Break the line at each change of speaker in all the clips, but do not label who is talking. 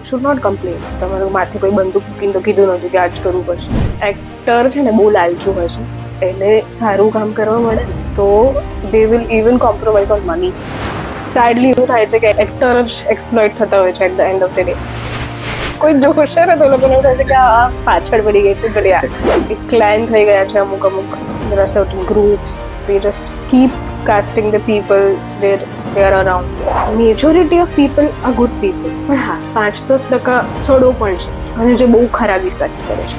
Should not complain. તમારું માથે કોઈ બંદૂક મૂકીને તો કીધું નહોતું કે આ જ કરવું પડશે. એક્ટર છે ને બહુ લાલચું હોય છે, એને સારું કામ કરવા મળે તો they will even compromise on money. સેડલી એવું થાય છે કે એક્ટર જ એક્સપ્લોઇટ થતા હોય છે at the end of the day. કોઈ જોશે ને તો લોકોને એવું થાય છે કે આ પાછળ પડી ગઈ છે, પણ યાર એક ક્લાન થઈ ગયા છે અમુક. There are certain groups, they just keep casting the people they are around. Majority of people are good people. પણ હા, 5-10% છોડો પણ છે અને જે બહુ ખરાબ ઇફેક્ટ કરે છે.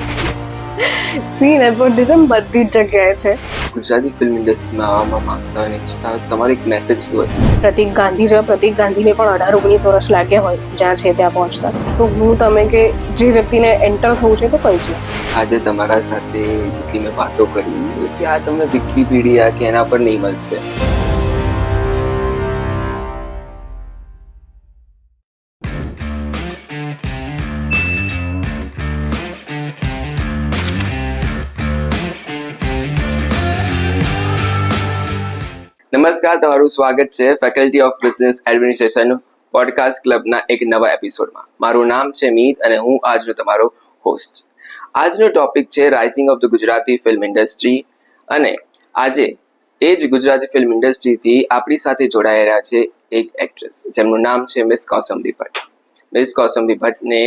સી નેપોટિઝમ બધી જ જગ્યાએ છે.
ગુજરાતી ફિલ્મ ઇન્ડસ્ટ્રીમાં આવવામાં માંગતા હોય ને ઈચ્છતા હોય તો તમારો એક મેસેજ શું હશે?
પ્રતિક ગાંધીને પણ 18-19 વર્ષ લાગ્યા હોય જ્યાં છે ત્યાં પહોંચતા. તો હું તમે કે જે વ્યક્તિને એન્ટર થવું છે તો કઈ છે.
આજે તમારા સાથે જેટલી મેં વાતો કરી કે આ તમને વિકીપીડિયા કે એના પર નહીં મળશે. નમસ્કાર, તમારું સ્વાગત છે faculty of business administration podcast ક્લબના એક નવા એપિસોડમાં. મારું નામ છે મીત અને હું આજનો તમારો હોસ્ટ. આજનો ટોપિક છે rising of the Gujarati film industry. અને આજે એ જ ગુજરાતી ફિલ્મ ઇન્ડસ્ટ્રીથી આપણી સાથે જોડાયેલા છે એક એક્ટ્રેસ જેમનું નામ છે miss કૌસંબી Bhatt. Miss Kausambi ભટ્ટને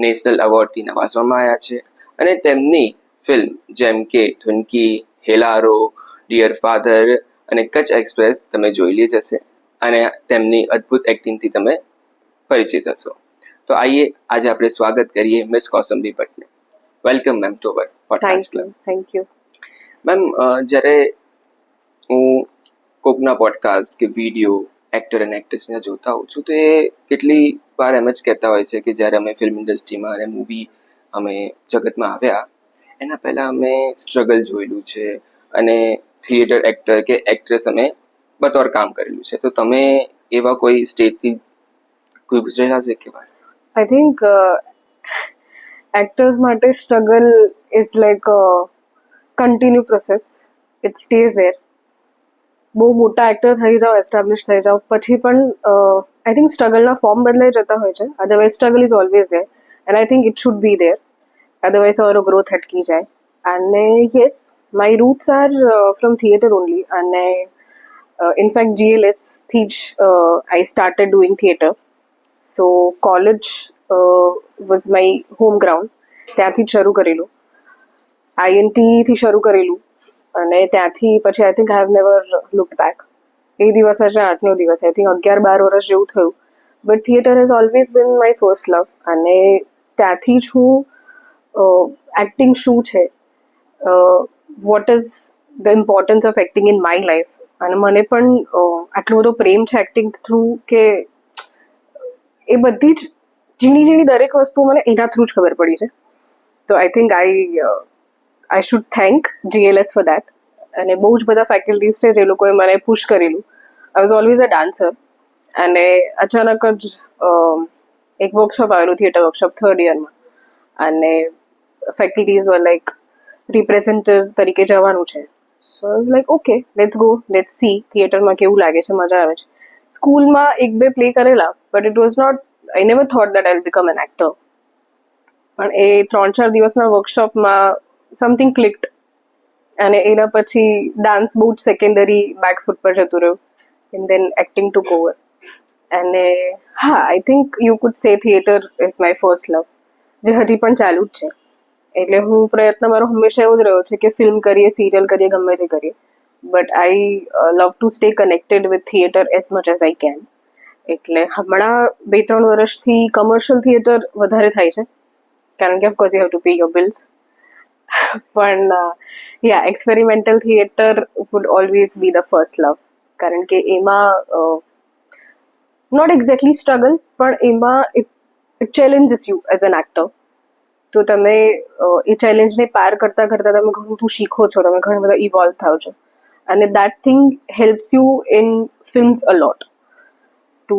national એવોર્ડથી નવાજવામાં આવ્યા છે અને તેમની ફિલ્મ જેમ કે ધુનકી, હેલારો, ડિયર ફાધર અને કચ્છ એક્સપ્રેસ તમે જોયેલી જ હશે અને તેમની અદ્ભુત એક્ટિંગથી તમે પરિચિત હશો. તો આઈએ આજે આપણે સ્વાગત કરીએ મિસ કૌસંબી ભટ્ટને. Welcome ma'am to our podcast club.
Thank you
ma'am, જ્યારે હું કોકના પોડકાસ્ટ કે વિડીયો એક્ટર અને એક્ટ્રેસને જોતા હોઉં છું તો એ કેટલી વાર એમ જ કહેતા હોય છે કે જ્યારે અમે ફિલ્મ ઇન્ડસ્ટ્રીમાં અને મૂવી અમે જગતમાં આવ્યા એના પહેલાં અમે સ્ટ્રગલ જોયેલું છે અને થિયેટર એક્ટર કે એક્ટ્રેસ અમે બતોર કામ કરેલું છે. તો તમે એવા કોઈ સ્ટેજથી કોઈ ગુજરેલા છે કે વાત?
આઈ થિંક એક્ટર્સ માટે struggle is like continue process. It stays there. બહુ મોટા એક્ટર થઈ જાઓ, એસ્ટાબ્લિશ થઈ જાઓ પછી પણ આઈ થિંક સ્ટ્રગલના ફોર્મ બદલાઈ જતા હોય છે. Otherwise struggle is always there and I think it should be there. Otherwise તમારો ગ્રોથ અટકી જાય. અને yes, my roots are from theatre only. અને ઇનફેક્ટ GLS થી જ I started doing theatre. So college was my home ground. ત્યાંથી જ શરૂ કરેલું. INT થી શરૂ કરેલું અને ત્યાંથી પછી I think I have never looked back. એ દિવસ હશે 8નો દિવસ. આઈ થિંક 11-12 વર્ષ જેવું થયું. But theatre has always bin my first લવ. અને ત્યાંથી જ હું એક્ટિંગ શું છે, what is the importance of acting in my life, અને મને પણ આટલો બધો પ્રેમ છે એક્ટિંગ થ્રુ કે એ બધી જ ઝીણી દરેક વસ્તુ મને એના થ્રુ જ ખબર પડી છે. તો I think I should thank GLS for that. અને બહુ જ બધા ફેકલ્ટીઝ છે જે લોકોએ મને પુશ કરેલું. I was always a dancer. અને અચાનક જ એક વર્કશોપ આવેલું, થિયેટર વર્કશોપ 3rd યરમાં. અને ફેકલ્ટીઝ વર લાઈક રિપ્રેઝેન્ટેટિવ તરીકે જવાનું છે. સો like okay, let's go, let's see થિયેટરમાં કેવું લાગે છે, મજા આવે છે. સ્કૂલમાં 1-2 પ્લે કરેલા, but it was not, I never thought that I will become an actor. પણ એ 3-4 દિવસના વર્કશોપમાં સમથિંગ ક્લિક્ડ. અને એના પછી ડાન્સ બહુ જ સેકન્ડરી બેકફૂટ પર જતું રહ્યું. And then acting took over. અને હા, I think you could say theatre is my first love, જે હજી પણ ચાલુ જ છે. એટલે હું પ્રયત્ન મારો હંમેશા એવો જ રહ્યો છે કે ફિલ્મ કરીએ, સિરિયલ કરીએ, ગમે તે કરીએ, but I love to stay connected with theatre as much as I can. એટલે હમણાં 2-3 વર્ષથી કમર્શિયલ થિયેટર વધારે થાય છે, કારણ કે of course you have to pay your bills. પણ yeah, experimental theatre would always be the first love. કારણ કે એમાં નોટ એક્ઝેક્ટલી સ્ટ્રગલ, પણ એમાં it challenges you as an actor. તો તમે એ ચેલેન્જને પાર કરતાં તમે ઘણું બધું શીખો છો, તમે ઘણા બધા ઇવોલ્વ થાવ છો. અને that thing helps you in films a lot to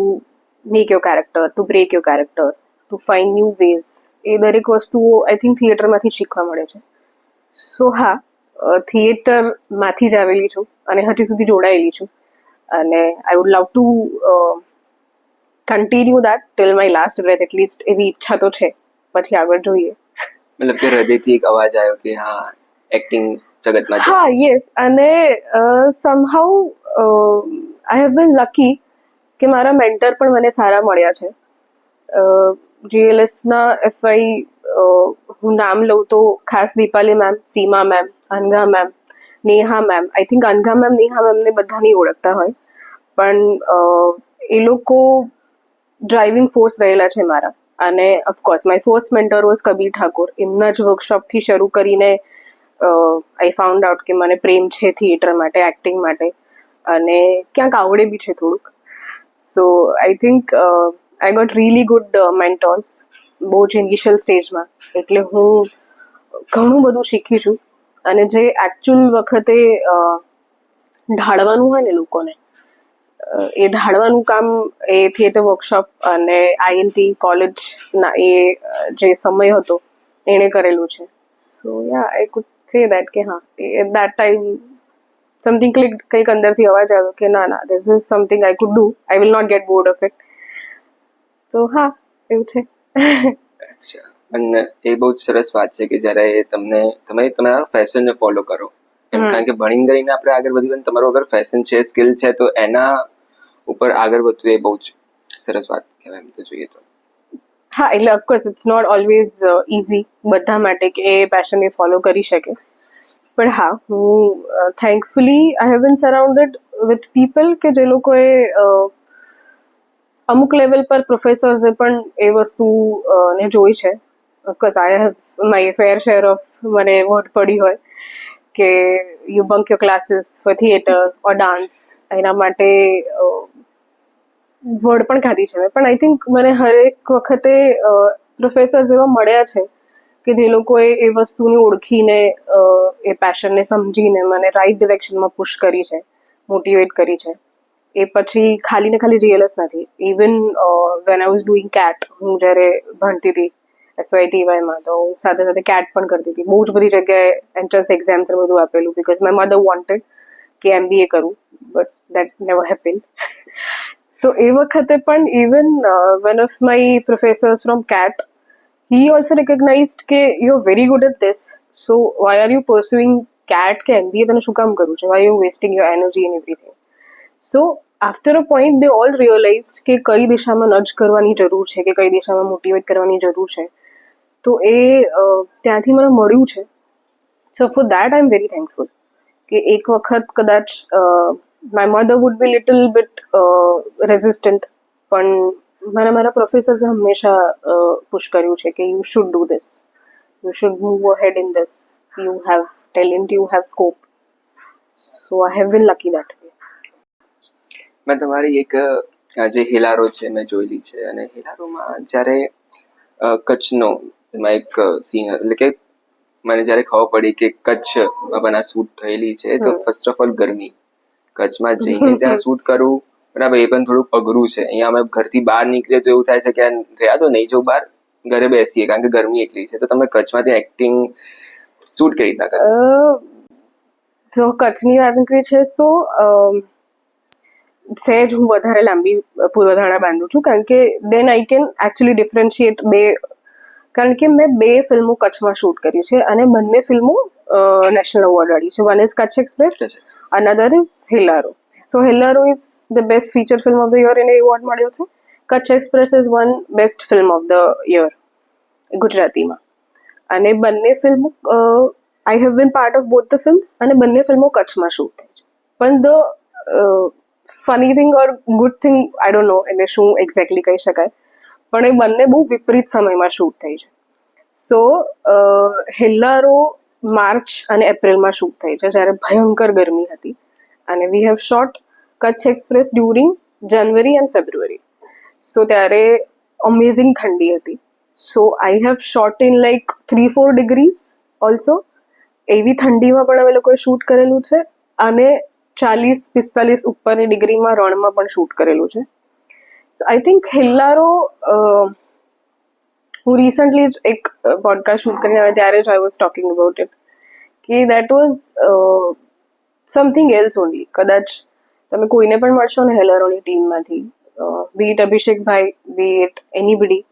make your character, to break your character, to find new ways. એ દરેક વસ્તુઓ આઈ થિંક થિયેટરમાંથી શીખવા મળે છે. સો હા, થિયેટરમાંથી જ આવેલી છું અને હજી સુધી જોડાયેલી છું. અને I would love to continue that till my last breath at least, એવી ઈચ્છા તો છે. પછી આગળ જોઈએ.
મતલબ કે હૃદયથી એક અવાજ આવ્યો કે હા એક્ટિંગ જગતમાં
હા, યસ. અને સમહાઉ આઈ હેવ બીન લકી કે મારા મેન્ટર પણ મને સારા મળ્યા છે. GLSના એફઆઈ હું નામ લઉં તો ખાસ Deepali ma'am, Seema ma'am, Anagha ma'am, Neha ma'am. I think Anagha ma'am, Neha મેમને બધા નહીં ઓળખતા હોય, પણ એ લોકો ડ્રાઇવિંગ ફોર્સ રહેલા છે મારા. અને of course my first mentor was Kabir Thakor. એમના જ વર્કશોપથી શરૂ કરીને આઈ ફાઉન્ડ આઉટ કે મને પ્રેમ છે થિયેટર માટે, એક્ટિંગ માટે, અને ક્યાંક આવડે બી છે થોડુંક. So I think I got really good mentors બહુ જ ઇનિશિયલ સ્ટેજમાં. એટલે હું ઘણું બધું શીખી છું. અને જે એકચ્યુઅલ વખતે ઢાળવાનું હોય ને લોકોને, એ ઢાળવાનું કામ એ થિયેટર વર્કશોપ અને INT કોલેજના એ જે સમય હતો એણે કરેલું છે. સો યા આઈ કુડ સે દેટ કે હા, એટ દેટ ટાઈમ સમથિંગ કંઈક અંદરથી અવાજ આવ્યો કે ના ના, this is something I could do, I will not get bored of it. તો હા, એવું છે.
અચ્છા. અને એ બહુ જ સરસ વાત છે કે જ્યારે તમે તમારા ફેશનને ફોલો કરો એમ, કારણ કે ભણીને કરીને આપણે આગળ વધીએ, તમારો અગર ફેશન છે, સ્કિલ છે, તો એના ઉપર આગળ વધવું એ બહુ જ સરસ વાત કહેવાય એમ તો જોઈએ તો.
હા, એટલે of course it's not always easy બધા માટે કે એ પેશન એ ફોલો કરી શકે. પણ હા, હું thankfully I have bin surrounded with people કે જે લોકોએ અમુક લેવલ પર પ્રોફેસર્સે પણ એ વસ્તુ ને જોઈ છે. Of course I have my fair share of મને વર્ડ પડી હોય કે you bunk your classes for theatre or dance, એના માટે વર્ડ પણ ખાધી છે મેં. પણ આઈ થિંક મને હરેક વખતે પ્રોફેસર્સ એવા મળ્યા છે કે જે લોકોએ એ વસ્તુને ઓળખીને એ પેશનને સમજીને મને રાઇટ ડિરેક્શનમાં પુશ કરી છે, મોટિવેટ કરી છે. એ પછી ખાલી ને ખાલી GLS નથી, even when I was doing CAT, હું જ્યારે ભણતી હતી SYTYમાં, તો હું સાથે સાથે CAT પણ કરતી હતી. બહુ જ બધી જગ્યાએ એન્ટ્રન્સ એક્ઝામ્સ બધું આપેલું, બિકોઝ માય મધર વોન્ટેડ કે MBA કરું, બટ દેટ નેવર હેપન. તો એ વખતે પણ even one of my professors from CAT, he also recognized કે you are very good at this, so why are you pursuing CAT કે MBA, તને શું કામ કરવું છે, why are you wasting your energy and everything. So after a point they all realized કે કઈ દિશામાં નજ કરવાની જરૂર છે, કે કઈ દિશામાં મોટિવેટ કરવાની જરૂર છે. તો એ ત્યાંથી મને મળ્યું છે. So for that I am very thankful કે એક વખત કદાચ my mother would be little bit resistant, પણ મારા પ્રોફેસર્સે હંમેશા પુશ કર્યું છે કે you should do this, you should move ahead in this, you have talent, you have scope. So I have been lucky that way.
મેં તમારી એક જે હેલારો છે મેં જોયેલી છે, અને હેલારોમાં જ્યારે કચ્છનો એમાં એક સીન, એટલે કે મને જ્યારે ખબર પડી કે કચ્છમાં બના શૂટ થયેલી છે, તો ફર્સ્ટ ઓફ ઓલ ગરમી, કચ્છમાં જઈને ત્યાં શૂટ કરવું બરાબર, એ પણ થોડુંક અઘરું છે. અહીંયા અમે ઘરથી બહાર નીકળીએ તો એવું થાય છે કે રહ્યા તો નહીં જો બહાર, ઘરે બેસીએ કારણ કે ગરમી એટલી છે. તો તમે કચ્છમાંથી એક્ટિંગ શૂટ કરી રીતના કરો?
જો કચ્છની વાત નીકળી છે, સો સહેજ હું વધારે લાંબી પૂર્વધારણા બાંધું છું, કારણ કે દેન આઈ કેન એકચ્યુઅલી ડિફરન્શિએટ બે. કારણ કે મેં 2 ફિલ્મો કચ્છમાં શૂટ કરી છે, અને બંને ફિલ્મો નેશનલ એવોર્ડ વાળી છે. One is Kutch express, another is Hellaro. So Hellaro is the best feature film of the year, એને એવોર્ડ મળ્યો છે. Kutch express is one best film of the year ગુજરાતીમાં. અને બંને ફિલ્મો આઈ have bin part of both the films, અને બંને ફિલ્મો કચ્છમાં શૂટ થઈ છે. પણ the funny thing or good thing, I don't નો એને શું એક્ઝેક્ટલી કહી શકાય, પણ એ બંને બહુ વિપરીત સમયમાં શૂટ થઈ છે. સો હેલ્લારો માર્ચ અને એપ્રિલમાં શૂટ થઈ છે, જ્યારે ભયંકર ગરમી હતી. અને we have shot Kutch Express during January and February. So ત્યારે અમેઝિંગ ઠંડી હતી. So I have shot in like 3-4 degrees also. એવી ઠંડીમાં પણ અમે લોકોએ શૂટ કરેલું છે, અને 40-45 ઉપરની ડિગ્રીમાં રણમાં પણ શૂટ કરેલું છે. સો આઈ થિંક હેલ્લારો, હું રિસન્ટલી જ એક પોડકાસ્ટ શૂટ કરીને આવે ત્યારે જ I was talking about it, કે that was something else only. કદાચ તમે કોઈને પણ મળશો ને હેલ્લારોની ટીમમાંથી, બી ઇટ અભિષેકભાઈ, બી ઇટ એનીબડી,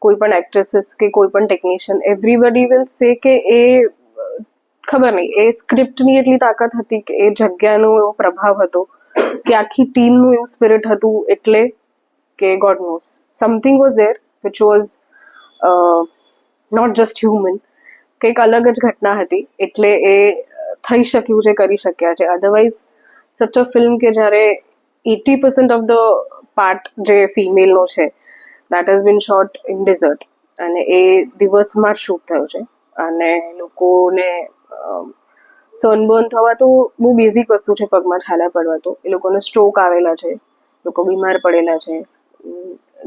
કોઈ પણ એક્ટ્રેસીસ કે કોઈ પણ ટેકનિશિયન, એવરીબડી વિલ સે કે એ ખબર નહીં, એ સ્ક્રિપ્ટની એટલી તાકાત હતી કે એ જગ્યાનો એવો પ્રભાવ હતો કે આખી ટીમનું એવું સ્પિરિટ હતું, એટલે કે God knows something was there which was not just human, કંઈક અલગ જ ઘટના હતી, એટલે એ થઈ શક્યું છે, કરી શક્યા છે. અધરવાઇઝ સચ અ ફિલ્મ કે જ્યારે 80% ઓફ ધ પાર્ટ જે ફિમેલનો છે that has been shot in desert, અને એ દિવસમાં જ શૂટ થયો છે, અને લોકોને સનબર્ન થવા તો બહુ બેઝિક વસ્તુ છે, પગમાં છાલા પડવા તો એ લોકોને સ્ટ્રોક આવેલા છે, લોકો બીમાર પડેલા છે.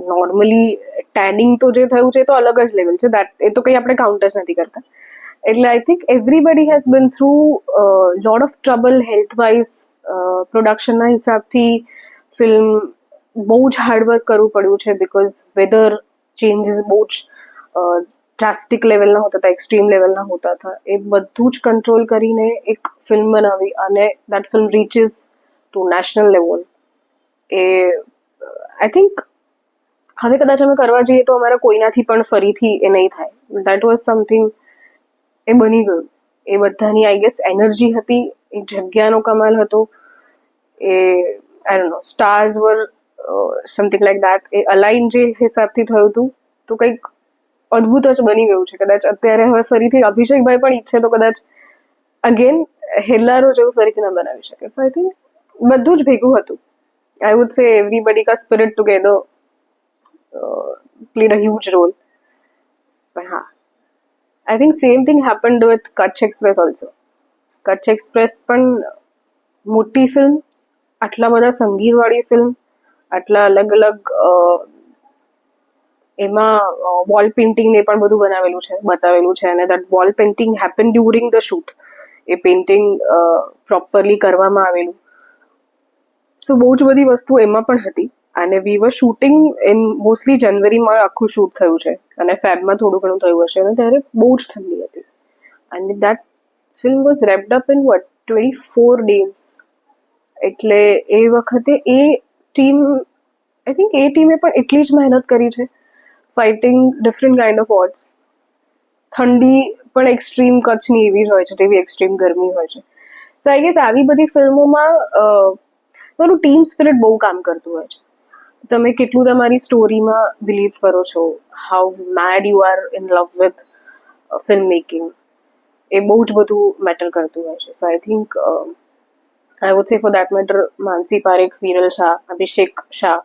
નોર્મલી ટેનિંગ તો જે થયું છે એ તો અલગ જ લેવલ છે, દેટ એ તો કંઈ આપણે કાઉન્ટ જ નથી કરતા. એટલે I think everybody has been through lot of trouble health wise. પ્રોડક્શનના હિસાબથી ફિલ્મ બહુ જ હાર્ડવર્ક કરવું પડ્યું છે, બિકોઝ વેધર ચેન્જીસ બહુ જ ડ્રાસ્ટિક લેવલના હોતા હતા, એક્સ્ટ્રીમ લેવલના હોતા હતા. એ બધું જ કંટ્રોલ કરીને એક ફિલ્મ બનાવી, અને that film reaches to national level. એ આઈ થિંક હવે કદાચ અમે કરવા જઈએ તો અમારા કોઈનાથી પણ ફરીથી એ નહીં થાય. દેટ વોઝ સમથિંગ, એ બની ગયું. એ બધાની આઈ ગેસ એનર્જી હતી, એ જગ્યાનો કમાલ હતો, એ I don't know stars were something like that. એ અલાઇન જે હિસાબથી થયું હતું તો કંઈક અદ્ભુત જ બની ગયું છે. કદાચ અત્યારે હવે ફરીથી અભિષેકભાઈ પણ ઈચ્છે તો કદાચ અગેન હેલ્લારો જેવું ફરીથી ન બનાવી શકે. સો આઈ થિંક બધું જ ભેગું હતું. આઈ વુડ સે એવરીબડી કા spirit together played a huge role. પણ હા, I think same thing happened with Kutch Express also. Kutch Express પણ મોટી ફિલ્મ, આટલા બધા સંગીતવાળી ફિલ્મ, આટલા અલગ અલગ એમાં વોલ પેઇન્ટિંગ ને પણ બધું બતાવેલું છે, અને that wall painting happen during the shoot. A painting properly કરવામાં આવેલું. સો બહુ જ બધી વસ્તુ એમાં પણ હતી, અને વી વર શૂટિંગ ઇન મોસ્ટલી જનવરીમાં આખું શૂટ થયું છે, અને ફેબમાં થોડું ઘણું થયું હશે, અને ત્યારે બહુ જ ઠંડી હતી. અને that film was wrapped up in 24 days. એટલે એ વખતે એ ટીમ, આઈ થિંક એ ટીમે પણ એટલી જ મહેનત કરી છે, fighting different kind of odds. ઠંડી પણ એક્સ્ટ્રીમ કચ્છની એવી જ હોય છે, જેવી એક્સ્ટ્રીમ ગરમી હોય છે. સો આઈ ગેસ આવી બધી ફિલ્મોમાં તમારું ટીમ સ્પિરિટ બહુ કામ કરતું હોય છે. તમે કેટલું તમારી સ્ટોરીમાં બિલીવ કરો છો, how mad you are in love with film making, એ બહુ જ બધું મેટર કરતું હોય છે. So I think I would say for that matter Mansi Parekh, Viral Shah, Abhishek Shah,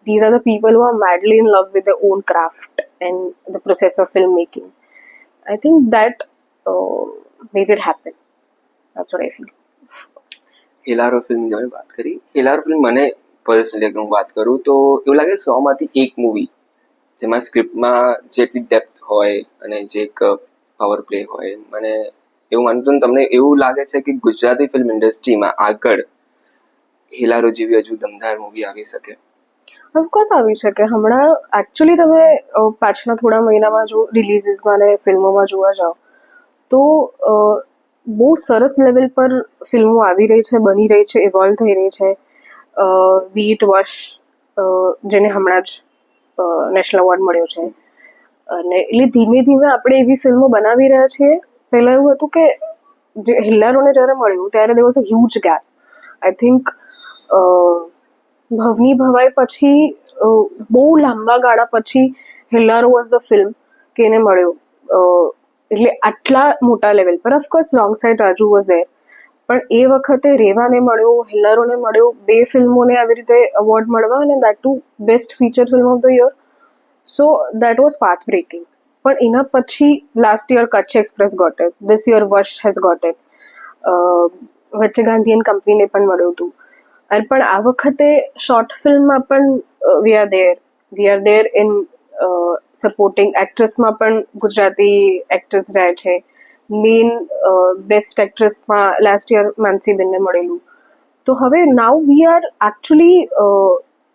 these are the people who are madly in love with their own craft and the process of filmmaking. I think that made it happen. That's what I feel.
Hellaro ફિલ્મની તમે વાત કરી, Hellaro film મને personally અગર હું વાત કરું તો એવું લાગે 100માંથી એક મૂવી જેમાં સ્ક્રિપ્ટમાં જેટલી ડેપ્થ હોય અને જે એક પાવર પ્લે હોય, મને એવું માનતું તમને એવું લાગે છે કે ગુજરાતી ફિલ્મ ઇન્ડસ્ટ્રીમાં આગળ હેલારો જેવી હજુ દમદાર મૂવી આવી શકે?
ઓફકોર્સ આવી શકે. હમણાં એકચ્યુઅલી તમે પાછલા થોડા મહિનામાં જો રિલીઝીસમાં ને ફિલ્મોમાં જોવા જાઓ તો બહુ સરસ લેવલ પર ફિલ્મો આવી રહી છે, બની રહી છે, ઇવોલ્વ થઈ રહી છે. વીટ વશ, જેને હમણાં જ નેશનલ એવોર્ડ મળ્યો છે, અને એટલે ધીમે ધીમે આપણે એવી ફિલ્મો બનાવી રહ્યા છીએ. પહેલાં એવું હતું કે જે હેલ્લારોને જ્યારે મળ્યું ત્યારે there was a huge gap. I think Bhavni Bhavai પછી બહુ લાંબા ગાળા પછી હેલ્લારો વોઝ ધ ફિલ્મ કે એને મળ્યો, એટલે આટલા મોટા લેવલ પર. Of course wrong side Raju was there, પણ એ વખતે રેવાને મળ્યો, હેલ્લારોને મળ્યો, બે ફિલ્મોને આવી રીતે એવોર્ડ મળવા, અને that too best feature film of the year. So that was path breaking. પણ એના પછી last year Kutch Express got it, this year Vash has got it, વચ્ચે ગાંધી એન્ડ કંપનીને પણ મળ્યું હતું. અને પણ આ વખતે શોર્ટ ફિલ્મમાં પણ we are there in supporting એક્ટ્રેસમાં પણ ગુજરાતી એક્ટ્રેસ જાય છે. મેઇન બેસ્ટ એક્ટ્રેસમાં લાસ્ટ યર માનસીબેનને મળેલું. તો હવે now we are actually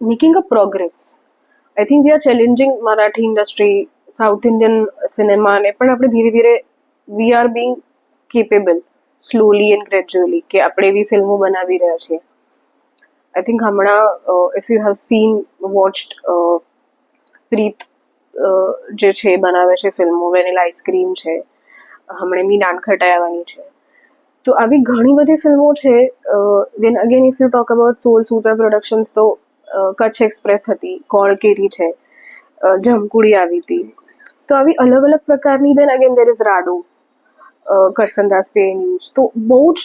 making a progress. I think we are challenging Marathi industry, South Indian સિનેમાને પણ આપણે ધીરે ધીરે we are being capable slowly and gradually, કે આપણે એવી ફિલ્મો બનાવી રહ્યા છીએ. આઈ થિંક હમણાં if you have watched Preet જે છે એ બનાવે છે ફિલ્મો, વેનીલા આઈસ્ક્રીમ છે, હમણાં એમની નાનખટાઈ આવવાની છે. તો આવી ઘણી બધી ફિલ્મો છે. Then again if you talk about Soul Sutra Productions, તો કચ્છ એક્સપ્રેસ હતી, કોળકેરી છે, જમકુડી આવી હતી. તો આવી અલગ અલગ પ્રકારની. Then again there is Raado, Karsandas pay n use. તો બહુ જ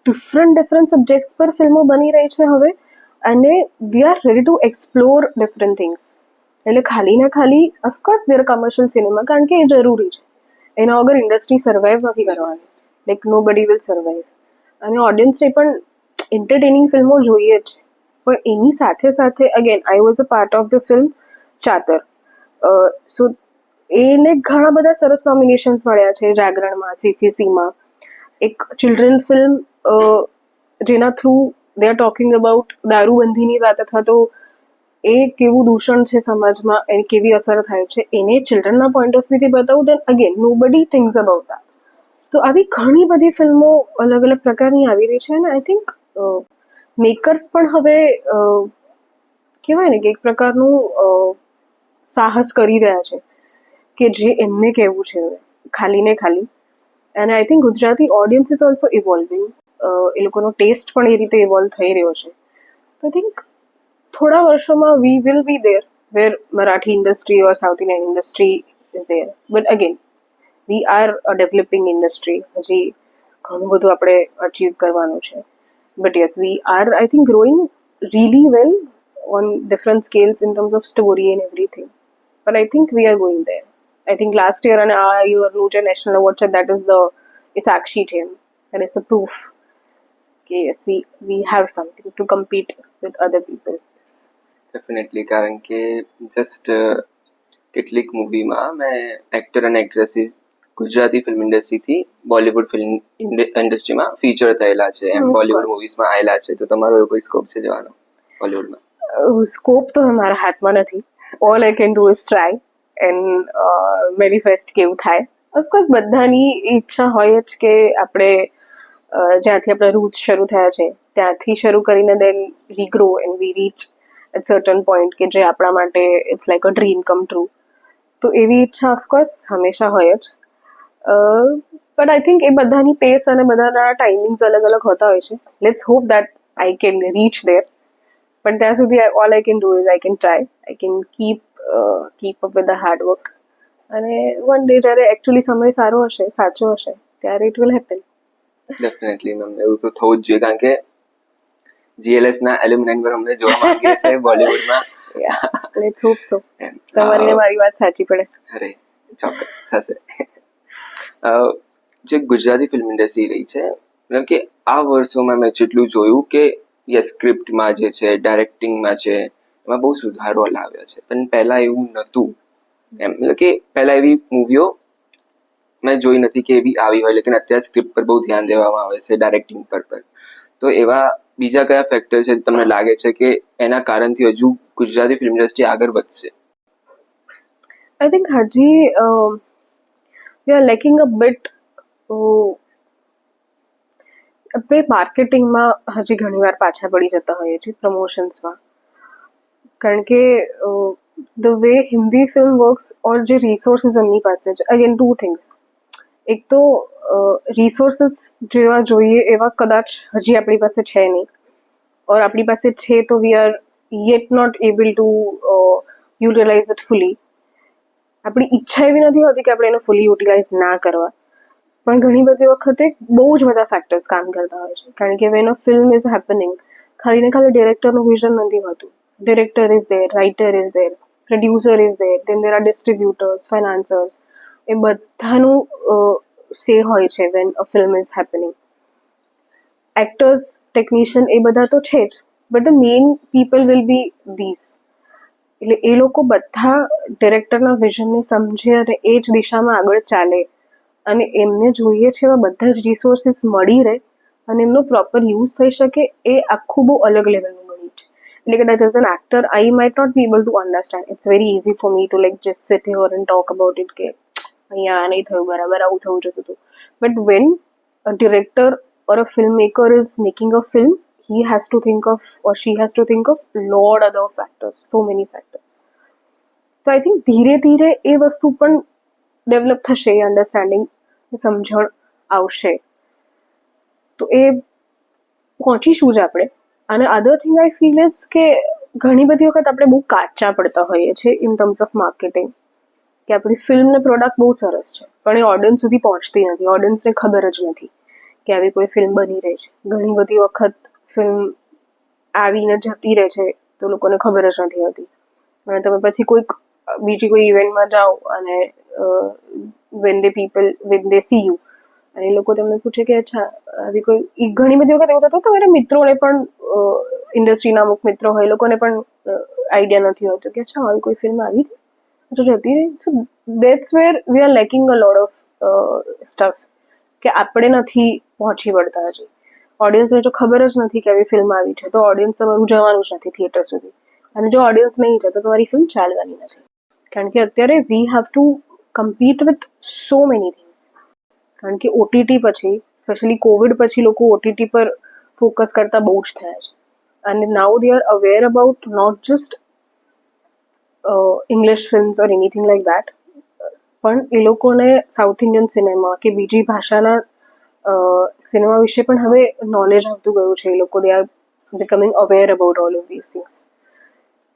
ડિફરન્ટ સબ્જેક્ટ્સ પર ફિલ્મો બની રહી છે હવે, અને they are ready to explore different things. એટલે ખાલી ને ખાલી ઓફકોર્સ દેર કમર્શિયલ સિનેમા, કારણ કે એ જરૂરી છે. એના વગર ઇન્ડસ્ટ્રી સર્વાઈવ નથી કરવાની. લાઈક નો બડી વિલ સર્વાઈવ. અને ઓડિયન્સને પણ એન્ટરટેનિંગ ફિલ્મો જોઈએ જ. પણ એની સાથે સાથે again I was a part of the film Chaatar. સો એને ઘણા બધા સરસ નોમિનેશન્સ મળ્યા છે જાગરણમાં, CFCમાં. એક ચિલ્ડ્રન ફિલ્મ જેના through they are talking about દારૂબંધીની વાત, અથવા તો એ કેવું દૂષણ છે સમાજમાં, એની કેવી અસર થાય છે, એને ચિલ્ડ્રનના પોઈન્ટ ઓફ વ્યૂથી બતાવું. દેન અગેન નો બડી થિંગ્સ અબાઉટ દેટ. તો આવી ઘણી બધી ફિલ્મો અલગ અલગ પ્રકારની આવી રહી છે. અને આઈ થિંક મેકર્સ પણ હવે કહેવાય ને કે એક પ્રકારનું સાહસ કરી રહ્યા છે કે જે એમને કહેવું છે ખાલી ને ખાલી. અને I think Gujarati audience is also evolving. એ લોકોનો ટેસ્ટ પણ એ રીતે ઇવોલ્વ થઈ રહ્યો છે. તો આઈ થિંક થોડા વર્ષોમાં we will be there where Marathi industry or south Indian industry is there. But again we are a developing industry. હજી ઘણું બધું આપણે અચીવ કરવાનું છે. But yes, we are I think growing really well on different scales in terms of story and everything. But I think we are going there. I think last year and our year જે national award છે, that is the Sakshi team. That is a proof કે yes, we have something to compete with other people.
Definitely, કારણ કે just કેટલીક મૂવીમાં મેં actor અને actresses Gujarati film ઇન્ડસ્ટ્રીથી બોલિવૂડ ફિલ્મ ઇન્ડસ્ટ્રીમાં ફીચર થયેલા છે, એમ બોલિવૂડ મૂવીઝમાં આવેલા છે. તો તમારો એવો કોઈ સ્કોપ છે જવાનો બોલિવૂડમાં?
સ્કોપ તો મારા હાથમાં નથી. All I can do is try and manifest કેવું થાય. ઓફકોર્સ બધાની ઈચ્છા હોય જ કે આપણે જ્યાંથી આપણા રૂટ્સ શરૂ થયા છે ત્યાંથી શરૂ કરીને then we grow and we reach at certain point કે જે આપણા માટે it's like a dream come true. તો એવી ઈચ્છા ઓફકોર્સ હંમેશા હોય જ. બટ આઈ થિંક એ બધાની પેસ અને બધાના ટાઈમિંગ્સ અલગ અલગ હોતા હોય છે. Let's hope that I can reach there. પણ ત્યાં સુધી all I can do is I can try. I can keep up with the hard work. અને વન ડે જ્યારે એકચ્યુઅલી સમય સારો હશે, સાચો હશે, ત્યારે it will happen.
Definitely ma'am, એવું તો થવું જ જોઈએ, કારણ કે GLS ના એલ્યુમિનાઇન પર અમને જોવા માંગીએ છે બોલિવૂડમાં.
Let's hope so. તમારી ને મારી વાત સાચી પડે.
અરે ચોક્કસ થશે. જે ગુજરાતી ફિલ્મ ઇન્ડસ્ટ્રી રહી છે, મતલબ કે આ વર્ષોમાં મેં જેટલું જોયું કે યસ, સ્ક્રિપ્ટમાં જે છે, ડાયરેક્ટિંગમાં છે, એમાં બહુ સુધારો લાવ્યો છે. પણ પહેલાં એવું નહોતું એમ. મતલબ કે પહેલાં એવી મૂવીઓ મેં જોઈ નથી કે એવી આવી હોય. લેકિન અત્યારે સ્ક્રિપ્ટ પર બહુ ધ્યાન દેવામાં આવે છે, ડાયરેક્ટિંગ પર. તો એવા બીજા કયા ફેક્ટર છે તમને લાગે છે કે એના કારણથી હજુ ગુજરાતી ફિલ્મ ઇન્ડસ્ટ્રી આગળ વધશે?
આઈ થિંક હજી વી આર લેકિંગ અ બિટ. આપણે માર્કેટિંગમાં હજી ઘણીવાર પાછા પડી જતા હોઈએ છીએ, પ્રમોશન્સમાં. કારણ કે the way Hindi film works or જે રિસોર્સિસ એમની પાસે છે, અગેન ટુ થિંગ્સ. એક તો રિસોર્સિસ જેવા જોઈએ એવા કદાચ હજી આપણી પાસે છે નહીં, ઓર આપણી પાસે છે તો we are yet not able to utilize it fully. આપણી ઈચ્છા એવી નથી હોતી કે આપણે એને ફુલી યુટિલાઇઝ ના કરવા. પણ ઘણી બધી વખતે બહુ જ બધા ફેક્ટર્સ કામ કરતા હોય છે. કારણ કે when a film is happening, ખાલી ને ખાલી ડિરેક્ટરનું વિઝન નથી હોતું. Director is there, writer is there, producer is there, then there are distributors, financiers. એ બધાનું સે હોય છે when a film is happening. Actors, technician એ બધા તો છે જ, but the main people will be these. એટલે એ લોકો બધા ડિરેક્ટરના વિઝનને સમજે અને એ જ દિશામાં આગળ ચાલે, અને એમને જોઈએ છે એવા બધા જ રિસોર્સિસ મળી રહે અને એમનો પ્રોપર યુઝ થઈ શકે, એ આખું બહુ અલગ લેવલનું બન્યું છે. એટલે કદાચ as an actor I might not be able to understand. It's very easy for me to like just sit here and talk about it કે અહીંયા આ નહીં થયું બરાબર, આવું થવું જોતું હતું. But when a director or a film maker is making a film, he has to think of or she has to think of lot other factors, so many factors. તો આઈ થિંક ધીરે ધીરે એ વસ્તુ પણ develop થશે, એ understanding, સમજણ આવશે, તો એ પહોંચીશું જ આપણે. અને અધર થિંગ આઈ ફીલ ઇઝ કે ઘણી બધી વખત આપણે બહુ કાચા પડતા હોઈએ છીએ ઇન ટર્મ્સ ઓફ માર્કેટિંગ, કે આપણી ફિલ્મ ને પ્રોડક્ટ બહુ સરસ છે પણ એ ઓડિયન્સ સુધી પહોંચતી નથી, ઓડિયન્સને ખબર જ નથી કે આવી કોઈ ફિલ્મ બની રહી છે. ઘણી બધી વખત ફિલ્મ આવીને જતી રહે છે તો લોકોને ખબર જ નથી હોતી, અને તમે પછી કોઈક બીજી કોઈ ઇવેન્ટમાં જાઓ અને વેન દે સી યુ અને એ લોકો તમને પૂછે કે અચ્છા આવી કોઈ, ઘણી બધી વખત એવું થતું તમારા મિત્રોને પણ, ઇન્ડસ્ટ્રીના અમુક મિત્રો હોય, એ લોકોને પણ આઈડિયા નથી હોતો કે અચ્છા આવી કોઈ ફિલ્મ આવી હતી તો જતી રહી. So that's where we are lacking a lot of stuff, કે આપણે નથી પહોંચી વળતા હજી. ઓડિયન્સને જો ખબર જ નથી કે આવી ફિલ્મ આવી છે તો ઓડિયન્સ તમારું જવાનું જ નથી થિયેટર સુધી, અને જો ઓડિયન્સ નહીં છે તો તમારી ફિલ્મ ચાલવાની નથી. કારણ કે અત્યારે we have to compete with so many things. કારણ કે ઓટીટી પછી, સ્પેશિયલી કોવિડ પછી, લોકો ઓટીટી પર ફોકસ કરતા બહુ જ થયા છે. અને now they are aware about not just English films or anything like that, પણ એ લોકોને સાઉથ ઇન્ડિયન સિનેમા કે બીજી ભાષાના સિનેમા વિશે પણ હવે નોલેજ આવતું ગયું છે. એ લોકો they are becoming aware about all of this things.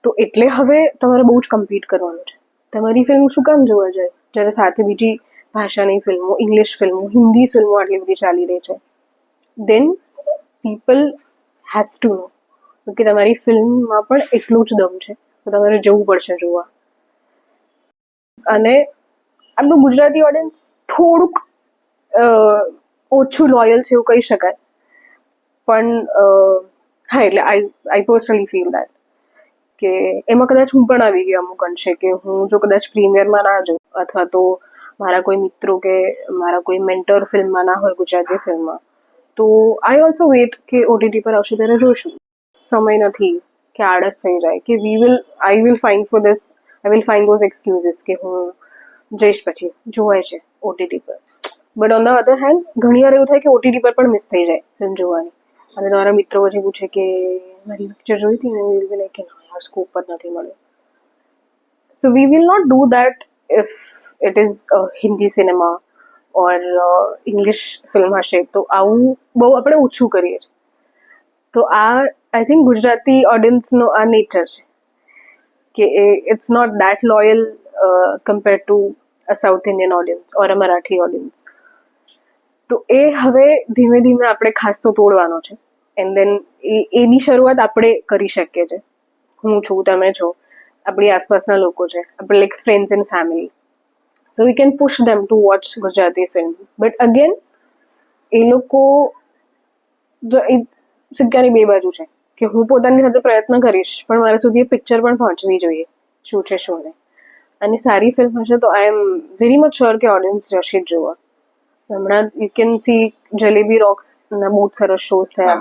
તો એટલે હવે તમારે બહુ જ કમ્પીટ કરવાનું છે. તમારી ફિલ્મ શું કામ જોવા જાય જ્યારે સાથે બીજી ભાષાની ફિલ્મો, ઇંગ્લિશ ફિલ્મો, હિન્દી ફિલ્મો આટલી બધી ચાલી રહી છે. દેન પીપલ હેઝ ટુ નો કે તમારી ફિલ્મમાં પણ એટલું જ દમ છે, તો તમારે જવું પડશે જોવા. અને આપણું ગુજરાતી ઓડિયન્સ થોડુંક ઓછું લોયલ છે એવું કહી શકાય, પણ હા, એટલે આઈ પર્સનલી ફીલ દેટ કે એમાં કદાચ હું પણ આવી ગઈ અમુક અંશે, કે હું જો કદાચ પ્રીમિયરમાં ના જોઉં અથવા તો મારા કોઈ મિત્રો કે મારા કોઈ મેન્ટર ફિલ્મમાં ના હોય ગુજરાતી ફિલ્મમાં, તો આઈ ઓલ્સો વેટ કે ઓટીટી પર આવશે ત્યારે જોઈશું. સમય નથી કે આળસ થઈ જાય કે આઈ વિલ ફાઇન્ડ ધોઝ એક્સક્યુઝીસ કે હું જઈશ પછી જોવાય છે ઓટીટી પર. But on the other hand ઘણી વાર એવું થાય કે ઓટીટી પર પણ મિસ થઈ જાય ફિલ્મ જોવાની, અને તમારા મિત્રો પછી પૂછે કે મારી પિક્ચર જોઈ હતી ને, વિલ બી લાઈક કે ના યાર, સ્કોપ જ નથી મળ્યો. So we will not do that if it is Hindi cinema or English film હશે, તો આવું બહુ આપણે ઓછું કરીએ છીએ. તો આ આઈ થિંક ગુજરાતી ઓડિયન્સનો આ નેચર છે કે it's not that loyal compare to a south Indian audience or a Marathi audience. તો એ હવે ધીમે ધીમે આપણે ખાસ તો તોડવાનો છે. એન્ડ દેન એની શરૂઆત આપણે કરી શકીએ છીએ. હું છું, તમે છો, આપણી આસપાસના લોકો છે, આપણે like friends and family. So we can push them to watch Gujarati film. But again એ લોકો સિક્કાની બે બાજુ છે કે હું પોતાની સાથે પ્રયત્ન કરીશ, પણ મારા સુધી એ પિક્ચર પણ પહોંચવી જોઈએ શું છે શું નહીં. અને સારી ફિલ્મ હશે તો આઈ એમ વેરી મચ શ્યોર કે ઓડિયન્સ જશે જ જોવા. હમણાં યુ કેન સી જલેબી રોક્સના બહુ જ સરસ શોઝ થયા,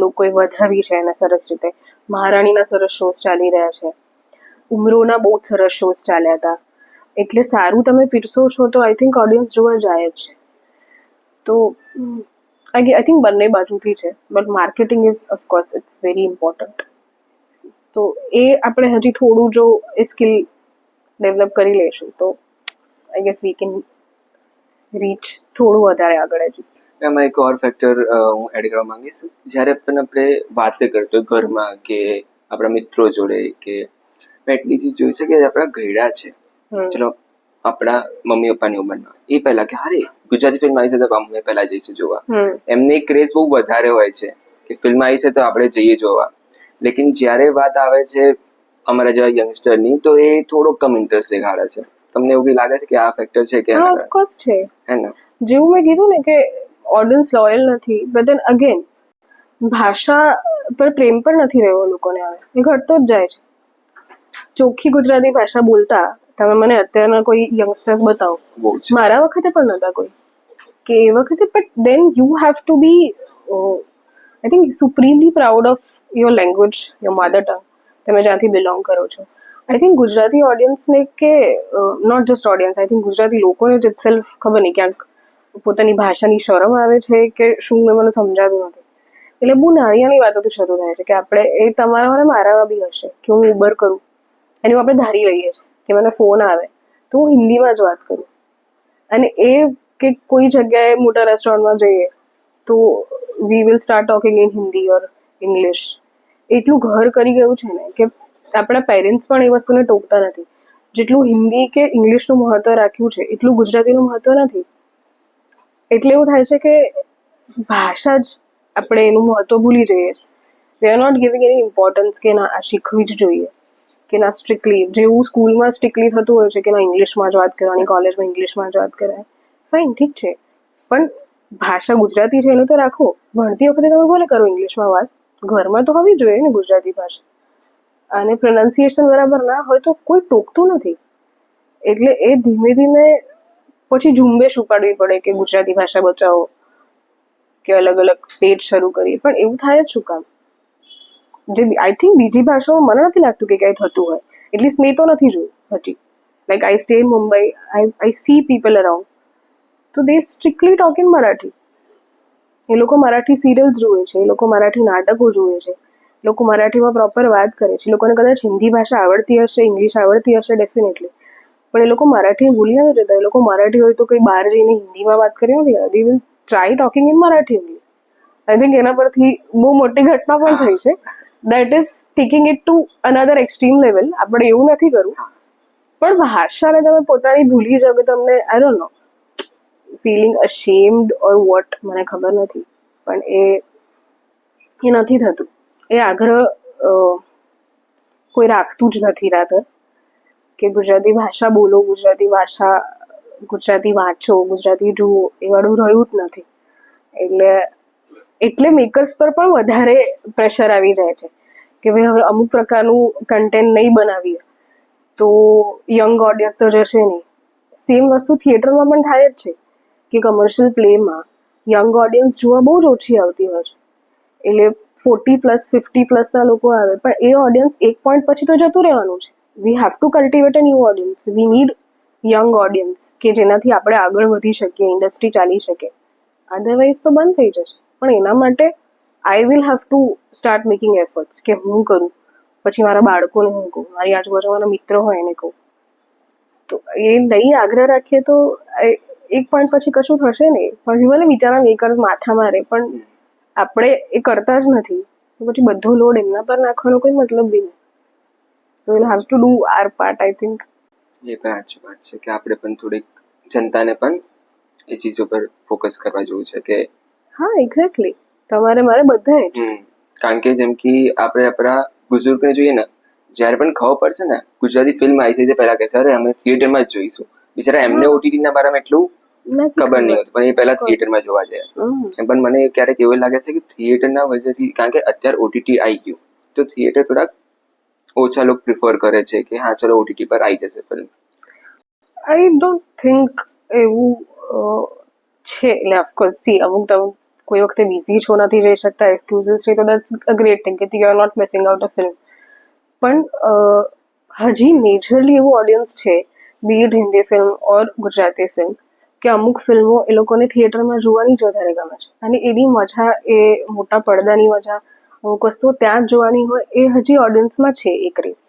લોકોએ વધાવી છે એને સરસ રીતે. મહારાણીના સરસ શોઝ ચાલી રહ્યા છે, ઉમરોના બહુ જ સરસ શોઝ ચાલ્યા હતા. એટલે સારું તમે પીરસો છો તો આઈ થિંક ઓડિયન્સ જોવા જાય જ છે. તો આઈ થિંક બંને બાજુથી છે, but marketing is of course it's very important. તો એ આપણે હજી થોડું જો એ સ્કિલ ડેવલપ કરી લઈશું તો I guess we can rich થોડું વધારે આગળ હજી.
એમાં એક ઓર ફેક્ટર હું એડ કરવા માંગીશ. જ્યારે પણ આપણે વાત કરતો ઘરમાં કે આપણા મિત્રો જોડે, કે મેં એટલી ચીજ જોઈ છે કે આપણા ઘરડા છે, ચલો આપણા મમ્મી પપ્પાની ઉંમરના, એ પહેલા કે હારે ગુજરાતી ફિલ્મ આવી છે તો અમે પહેલા જઈશું જોવા. એમને ક્રેઝ બહુ વધારે હોય છે કે ફિલ્મ આવી છે તો આપણે જઈએ જોવા. લેકિન જ્યારે વાત આવે છે અમારા જેવા યંગસ્ટરની, તો એ થોડો કમ ઇન્ટરેસ્ટ દેખાડે છે. તમને એવું બી લાગે છે કે આ ફેક્ટર છે કે?
હા, ઓફકોર્સ છે.
હે ને,
જેવું મેં કીધું ને કે ઓડિયન્સ લોયલ નથી, બટ દેન અગેન ભાષા પર પ્રેમ પણ નથી રહ્યો લોકોને. હવે એ ઘટતો જ જાય છે. ચોખ્ખી ગુજરાતી ભાષા બોલતા તમે મને અત્યારના કોઈ યંગસ્ટર્સ બતાવો, મારા વખતે પણ નહોતા કોઈ કે એ વખતે. But then you have to be I think supremely proud of your language, your mother tongue, તમે જ્યાંથી બિલોંગ કરો છો. આઈ થિંક ગુજરાતી ઓડિયન્સને કે not just audience, I think Gujarati લોકોને જ ઇટસેલ્ફ ખબર નહીં ક્યાંક પોતાની ભાષાની શરમ આવે છે કે શું, એ મને સમજાતું નથી. એટલે બહુ નાની નાની વાતોથી શરૂ થાય છે કે આપણે એ તમારા અને મારામાં બી હશે કે હું ઉબર કરું એનું આપણે ધારી લઈએ છીએ કે મને ફોન આવે તો હું હિન્દીમાં જ વાત કરું, અને એ કે કોઈ જગ્યાએ મોટા રેસ્ટોરન્ટમાં જઈએ તો we will start talking in Hindi or English. એટલું ઘર કરી ગયું છે ને કે આપણા પેરેન્ટ્સ પણ એ વસ્તુને ટોકતા નથી. જેટલું હિન્દી કે ઇંગ્લિશનું મહત્વ રાખ્યું છે એટલું ગુજરાતીનું મહત્વ નથી. એટલે એવું થાય છે કે ભાષા જ આપણે એનું મહત્વ ભૂલી જઈએ છીએ. We are not giving any importance કે ના આ શીખવી જ જોઈએ, કે ના સ્ટ્રિક્ટલી જેવું સ્કૂલમાં સ્ટ્રિક્ટલી થતું હોય છે કે ના ઇંગ્લિશમાં જ વાત કરવાની, કોલેજમાં ઇંગ્લિશમાં જ વાત કરાય, ફાઇન ઠીક છે, પણ ભાષા ગુજરાતી છે એનું તો રાખો. ભણતી વખતે તમે ભલે કરો ઇંગ્લિશમાં વાત, ઘરમાં તો હોવી જોઈએ ને ગુજરાતી ભાષા. અને પ્રોનાઉન્સિએશન બરાબર ના હોય તો કોઈ ટોકતું નથી. એટલે એ ધીમે ધીમે પછી ઝુંબેશ ઉપાડવી પડે કે ગુજરાતી ભાષા બચાવો, કે અલગ અલગ પેજ શરૂ કરીએ, પણ એવું થાય જ શું કામ? જે આઈ થિંક બીજી ભાષાઓમાં મને નથી લાગતું કે કંઈ થતું હોય, એટલીસ્ટ મેં તો નથી જોયું હજી. Like I stay in Mumbai, I C people around, તો દે સ્ટ્રિક્ટલી ટોક ઇન મરાઠી. એ લોકો મરાઠી સિરિયલ્સ જુએ છે, એ લોકો મરાઠી નાટકો જુએ છે, લોકો મરાઠીમાં પ્રોપર વાત કરે છે. લોકોને કદાચ હિન્દી ભાષા આવડતી હશે, ઇંગ્લિશ આવડતી હશે ડેફિનેટલી, પણ એ લોકો મરાઠી ભૂલી નથી જતા. એ લોકો મરાઠી હોય તો કંઈ બહાર જઈને હિન્દીમાં વાત કરી નથી. They will try talking in Marathi only. I think એના પરથી બહુ મોટી ઘટના પણ થઈ છે. That is taking it to another extreme level. આપણે એવું નથી કરવું, પણ ભાષાને તમે પોતાની ભૂલી જાઓ કે તમને આઈ don't no feeling અશેમ્ડ or vote, મને ખબર નથી, પણ એ નથી થતું. એ આગ્રહ કોઈ રાખતું જ નથી રાધર કે ગુજરાતી ભાષા બોલો, ગુજરાતી ભાષા, ગુજરાતી વાંચો, ગુજરાતી જુઓ, એ વાળું રહ્યું જ નથી. એટલે મેકર્સ પર પણ વધારે પ્રેશર આવી જાય છે કે ભાઈ હવે અમુક પ્રકારનું કન્ટેન્ટ નહીં બનાવીએ તો યંગ ઓડિયન્સ તો જશે નહીં. સેમ વસ્તુ થિયેટરમાં પણ થાય જ છે કે કમર્શિયલ પ્લેમાં યંગ ઓડિયન્સ જોવા બહુ જ ઓછી આવતી હોય છે. એટલે 40+, 50+ના લોકો આવે, પણ એ ઓડિયન્સ એક પોઈન્ટ પછી તો જતું રહેવાનું છે. We have to cultivate a new audience. We need young audience કે જેનાથી આપણે આગળ વધી શકીએ, ઇન્ડસ્ટ્રી ચાલી શકે. અધરવાઇઝ તો બંધ થઈ જશે. પણ એના માટે I will have to start making efforts કે હું કરું, પછી મારા બાળકોને હું કહું, મારી આજુબાજુના મિત્રો હોય એને કહું. તો એ નહીં આગ્રહ રાખીએ તો એક પોઈન્ટ પછી કશું થશે નહીં. પછી ભલે બિચારા મેકર્સ માથા મારે, પણ આપણે એ કરતા જ નથી તો પછી બધો લોડ એમના પર નાખવાનો કોઈ મતલબ બી નહીં. So will have to do our part. I think
એ પણ સાચી વાત છે કે આપણે પણ થોડીક જનતાને પણ એ ચીજો પર ફોકસ કરવા જેવું છે કે
હા એક્ઝેક્ટલી, તમારે મારે બધાએ જ.
કારણ કે જેમ કે આપણે આપણા બુઝુર્ગને જોઈએ ને, જ્યારે પણ ખબર પડશે ને ગુજરાતી ફિલ્મ આવી છે તે પહેલા કહેશે અરે અમે થિયેટરમાં જ જોઈશું. બિચારા એમને ઓટીટીના બારામાં એટલું ખબર નહીં હોતું, પણ એ પહેલા થિયેટરમાં જોવા જાય. પણ મને ક્યારેક એવું લાગે છે કે થિયેટરના વજહથી, કારણ કે અત્યારે ઓટીટી આવી ગયું તો થિયેટર થોડાક ઓછા લોકો પ્રિફર કરે છે કે હા ચલો ઓટીટી પર આવી જશે ફિલ્મ.
આઈ ડોન્ટ થિંક એવું છે. એટલે ઓફકોર્સ સી અમુક કોઈ વખતે બિઝી છો, નથી જઈ શકતા, એક્સક્યુઝિસ છે, તો દેટ્સ અ ગ્રેટ થિંગ કે you are not missing out a film. પણ હજી મેજરલી એવું ઓડિયન્સ છે, be it Hindi film or Gujarati film, કે અમુક ફિલ્મો એ લોકોને થિયેટરમાં જોવાની જ વધારે ગમે છે. અને એની મજા, એ મોટા પડદાની મજા, અમુક વસ્તુઓ ત્યાં જ જોવાની હોય, એ હજી ઓડિયન્સમાં છે એ ક્રેઝ.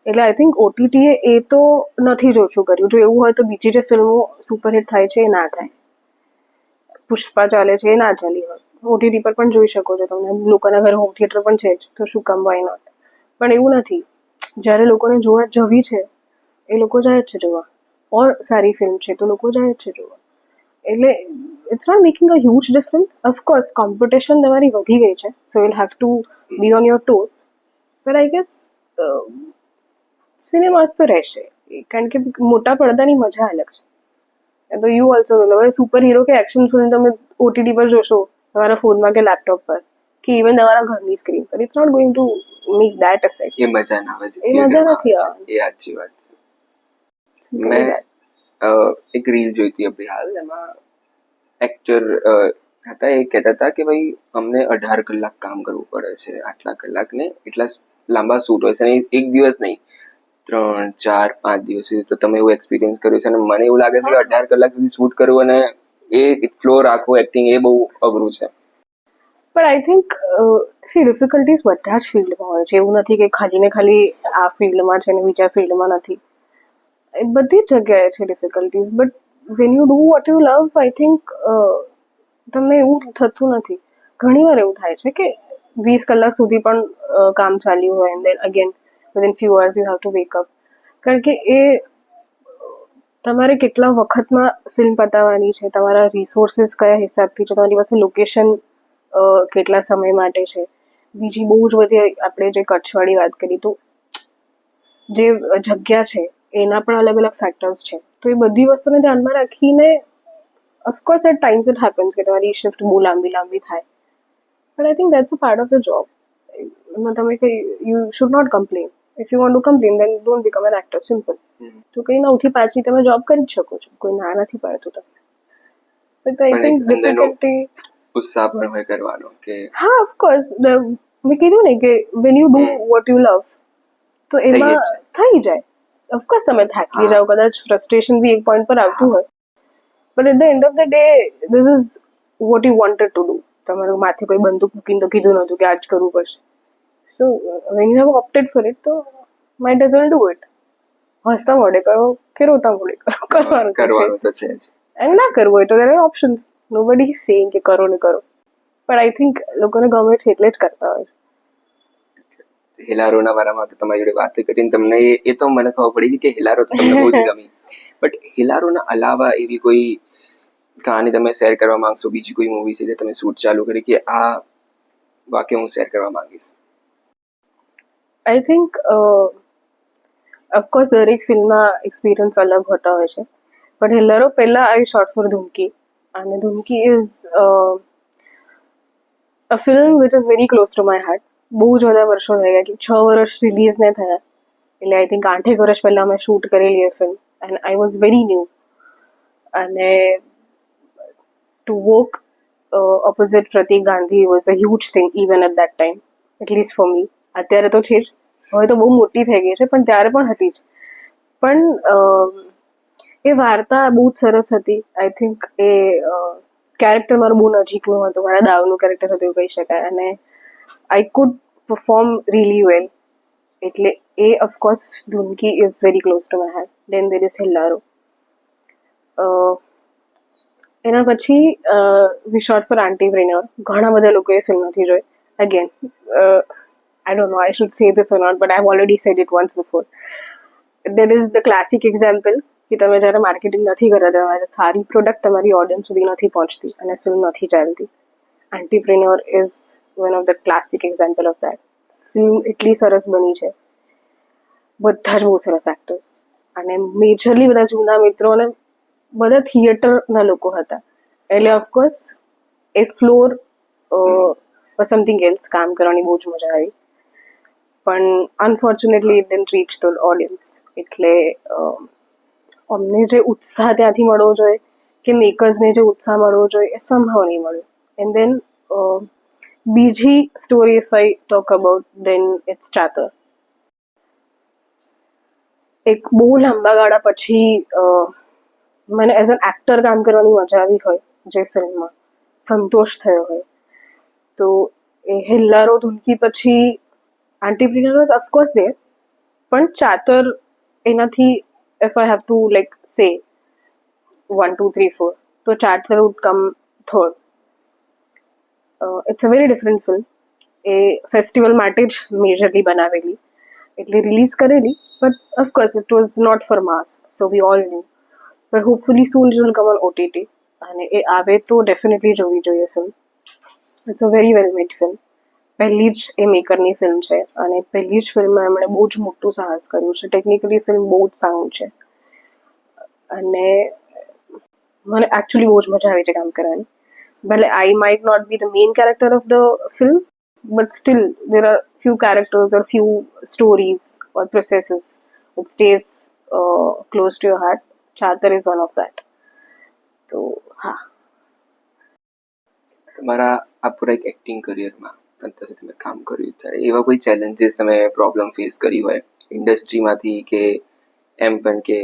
એટલે આઈ થિંક ઓટીટીએ એ તો નથી જ ઓછું કર્યું. જો એવું હોય તો બીજી જે ફિલ્મો સુપરહિટ થાય છે એ ના થાય. પુષ્પા ચાલે છે એ ના ચાલી હોય, ઓટીટી પર પણ જોઈ શકો છો તમે. લોકોના ઘરે હોમ થિયેટર પણ છે જ, તો શું કામ, વાય નોટ? પણ એવું નથી. જ્યારે લોકોને જોવા જવી છે એ લોકો જાય જ છે જોવા, ઓર સારી ફિલ્મ છે તો લોકો જાય જ છે જોવા. એટલે it's not making a huge difference. Of course competition તમારી વધી ગઈ છે, so will have to be on your toes. But I guess cinemas તો રહેશે, કારણ કે મોટા પડદાની મજા અલગ છે. તો યુ ઓલ્સો વિલ. હવે સુપર હીરો કે એક્શન ફિલ્મ તમે ઓટીટી પર જોશો, તમારા ફોનમાં કે લેપટોપ પર, કે ઇવન તમારા ઘરની સ્ક્રીન પર, it's not going to make that effect.
એ મજા ના આવે છે,
એ મજા નથી આવવાની.
એ સાચી વાત છે. મેં એક રીલ જોઈ હતી અભી હાલ, એમાં એક્ટર હતા, એ કહેતા હતા કે ભાઈ અમને 18 કલાક કામ કરવું પડે છે, આટલા કલાકને એટલા લાંબા શૂટ હોય છે, અને એક દિવસ નહીં, 3, 4, 5 દિવસ સુધી. તો તમે એવું એક્સપિરિયન્સ કર્યું છે, અને મને એવું લાગે છે કે 18 કલાક સુધી શૂટ કરવું અને એ ફ્લો રાખવો, એક્ટિંગ, એ બહુ અઘરું છે.
પણ આઈ થિંક ડિફિકલ્ટીઝ બધા જ ફિલ્ડમાં હોય છે. એવું નથી કે ખાલી ને ખાલી આ ફિલ્ડમાં છે ને બીજા ફિલ્ડમાં નથી. એ બધી જ જગ્યાએ છે difficulties. But when you do what you love, I think તમને એવું થતું નથી. ઘણીવાર એવું થાય છે કે 20 કલાક સુધી પણ કામ ચાલ્યું હોય and then again within few hours you have to wake up. કારણ કે એ તમારે કેટલા વખતમાં ફિલ્મ પતાવવાની છે, તમારા રિસોર્સિસ કયા હિસાબથી છે, તમારી પાસે લોકેશન કેટલા સમય માટે છે. બીજી બહુ જ બધી આપણે જે કચ્છવાળી વાત કરી તો જે જગ્યા છે એના પણ અલગ અલગ ફેક્ટર્સ છે. તો એ બધી વસ્તુને ધ્યાનમાં રાખીને of course at times it happens કે તમારી શિફ્ટ બહુ લાંબી થાય. But I think that's a part of the job. એમાં તમે કંઈ you should not complain. If you want to complain then don't become an actor, simple. તો કંઈ નવથી પાંચની તમે જોબ કરી જ શકો છો, કોઈ ના નથી પાડતું તમને. બટ આઈ થિંક ડિફિકલ્ટી
ઉત્સાહ પણ હોય કરવાનો કે
હા ઓફકોર્સ મેં કીધું ને કે van you do what you love તો એમાં થઈ જાય. ઓફકોર્સ તમે થાકી જાઓ, કદાચ ફ્રસ્ટ્રેશન બી એક પોઈન્ટ પર આવતું હોય, but at the end of the day this is what you wanted to do. તમારું માથે કોઈ બંદૂક મૂકીને તો કીધું નહોતું કે આ જ કરવું પડશે. So when you have opted for it તો might as well do it. હસતા મોડે કરો કે રોતા મોડે કરો, કરવાનું
તો છે જ.
એન્ડ ના કરવું હોય તો there are options. Nobody is saying કે કરો ને કરો. પણ આઈ થિંક લોકોને ગમે છે એટલે જ કરતા હોય.
હેલારોના બારામાં તો તમારી જોડે વાત કરીને તમને એ તો મને ખબર પડી કે હેલારો તો તમને બહુ જ ગમી. બટ હેલારોના અલાવા એવી કોઈ કહાની તમે શેર કરવા માંગશો, બીજી કોઈ મૂવી છે જે તમે શૂટ ચાલુ કરી કે આ વાક્ય હું શેર કરવા માંગીશ?
આઈ થિંક ઓફકોર્સ દરેક ફિલ્મમાં એક્સપિરિયન્સ અલગ હોતા હોય છે. પણ હેલારો પહેલાં આઈ શોટ ફોર ધૂમકી, અને Dhunki is a film which is very close to my heart. બહુ જ બધા વર્ષો થઈ ગયા, 6 વર્ષ રિલીઝને થયા. એટલે આઈ થિંક 8 વર્ષ પહેલાં અમે શૂટ કરેલી એ film and I was very new. અને to walk opposite Prateek Gandhi was a huge thing even at that time, at least for me. અત્યારે તો છે જ, હવે તો બહુ મોટી થઈ ગઈ છે, પણ ત્યારે પણ હતી જ. પણ એ વાર્તા બહુ જ સરસ હતી. આઈ થિંક એ કેરેક્ટર મારું બહુ નજીકનું હતું, મારા દાવનું કેરેક્ટર હતું એવું કહી શકાય. અને I could perform really well. એટલે એ of course Dhunki is very close to my heart. Then there is Hellaro. એના પછી વી શોટ ફોર આંટીપ્રેન્યોર. ઘણા બધા લોકોએ ફિલ્મ નથી જોઈ. Again I don't know, I should say this or not, but I've already said it once before. There is the classic example કે તમે જ્યારે માર્કેટિંગ નથી કરતા, તમારે સારી પ્રોડક્ટ તમારી ઓડિયન્સ સુધી નથી પહોંચતી અને ફિલ્મ નથી ચાલતી. Auntypreneur is one of the classic example of that. ફિલ્મ એટલી સરસ બની છે, બધા જ બહુ સરસ એક્ટર્સ, અને મેજરલી બધા જૂના મિત્રો અને બધા થિયેટરના લોકો હતા. એટલે ઓફકોર્સ એ ફ્લોર સમથિંગ એલ્સ, કામ કરવાની બહુ જ મજા આવી. પણ unfortunately it didn't reach the audience. એટલે અમને જે ઉત્સાહ ત્યાંથી મળવો જોઈએ કે મેકર્સને જે ઉત્સાહ મળવો જોઈએ એ સમહાવ નહીં મળ્યો. એન્ડ દેન બીજી story if I talk about then it's Chaatar. એક બહુ લાંબા ગાળા પછી મને એઝ એન એક્ટર કામ કરવાની મજા આવી હોય, જે ફિલ્મમાં સંતોષ થયો હોય, તો એ હેલ્લારો ધૂમકી પછી આંટીપ્રેન્યોર વોઝ ઓફકોર્સ દેર. પણ ચાતર એનાથી if I have to like say 1, 2, 3, 4, તો Chaatar would come third. It's a very different film. એ ફેસ્ટિવલ માટે જ મેજરલી બનાવેલી, એટલે રિલીઝ કરેલી. But of course it was not for mass, so we all knew. બટ hopefully soon it will come on OTT, અને એ આવે તો ડેફિનેટલી જોવી જોઈએ ફિલ્મ. It's a very well made film. પહેલી જ એ મેકરની ફિલ્મ છે, અને પહેલી જ ફિલ્મમાં એમણે બહુ જ મોટું સાહસ કર્યું છે. ટેકનિકલી ફિલ્મ બહુ જ સાઉન્ડ છે, અને મને એકચ્યુઅલી બહુ જ મજા આવી છે કામ કરવાની. ભલે I might not be the main character of the film, but still there are few characters or few stories or processes which stays close to your heart. Chaatar is one of that. તો હા,
તમારા આ પૂરા એક acting કરિયરમાં અત્યારે તમે કામ કર્યું ત્યારે એવા કોઈ ચેલેન્જીસ તમે પ્રોબ્લેમ ફેસ કરી હોય ઇન્ડસ્ટ્રીમાંથી, કે એમ પણ કે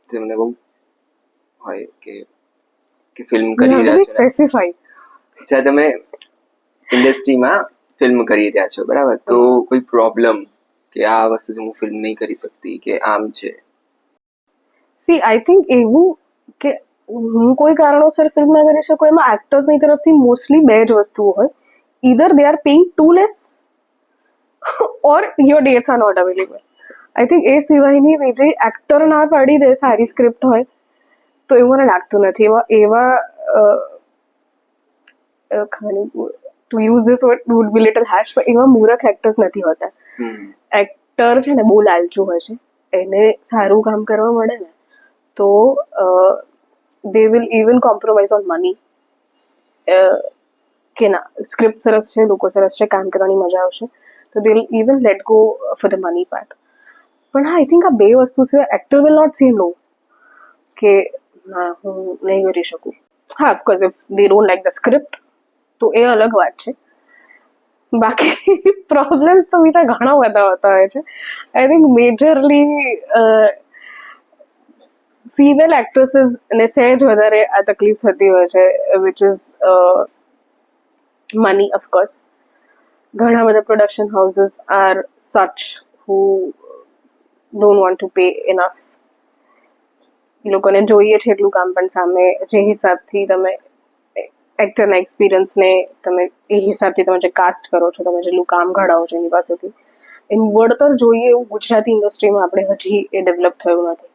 જેમને બહુ હોય કે ફિલ્મ કરી રહ્યા છો,
સ્પેસિફાઈ
જ્યાં તમે ઇન્ડસ્ટ્રીમાં ફિલ્મ કરી રહ્યા છો, બરાબર? તો કોઈ પ્રોબ્લેમ કે આ વસ્તુથી હું ફિલ્મ નહીં કરી શકતી કે આમ છે?
સી આઈ થિંક એવું કે હું કોઈ કારણોસર ફિલ્મ ના કરી શકું, એમાં એક્ટર્સની તરફથી મોસ્ટલી બે જ વસ્તુઓ હોય. Either they are paying to less or your dates are not available. I think એ સિવાયની બીજી એક્ટર ના પાડી દે સારી સ્ક્રિપ્ટ હોય તો એવું મને લાગતું નથી. એવા to use this word wood be little hash, પણ એવા મૂરખ એક્ટર્સ નથી હોતા. એક્ટર છે ને બહુ લાલચુ હોય છે, એને સારું કામ કરવા મળે ને તો they will even compromise on money કે ના સ્ક્રિપ્ટ સરસ છે, લોકો સરસ છે, કામ કરવાની મજા આવશે, તો they will even let go for the money part. પણ હા, આઈ થિંક આ બે વસ્તુ છે. એક્ટર વિલ નોટ સે નો કે ના હું નહીં કરી શકું. હા, of course if they don't like the script તો એ અલગ વાત છે. બાકી પ્રોબ્લેમ્સ તો બીજા ઘણા બધા હોતા હોય છે. આઈ થિંક મેજરલી ફિમેલ એક્ટ્રેસીસને સહેજ વધારે આ તકલીફ થતી હોય છે, વિચ ઇઝ મની. ઓફકોર્સ ઘણા બધા production houses are such who don't want to pay enough. એ લોકોને જોઈએ છે એટલું કામ, પણ સામે જે હિસાબથી તમે એક્ટરના એક્સપિરિયન્સને તમે એ હિસાબથી તમે જે કાસ્ટ કરો છો, તમે જેટલું કામ ઘડાવો છો એની પાસેથી એનું વળતર જોઈએ એવું ગુજરાતી ઇન્ડસ્ટ્રીમાં આપણે હજી એ ડેવલપ થયું નથી.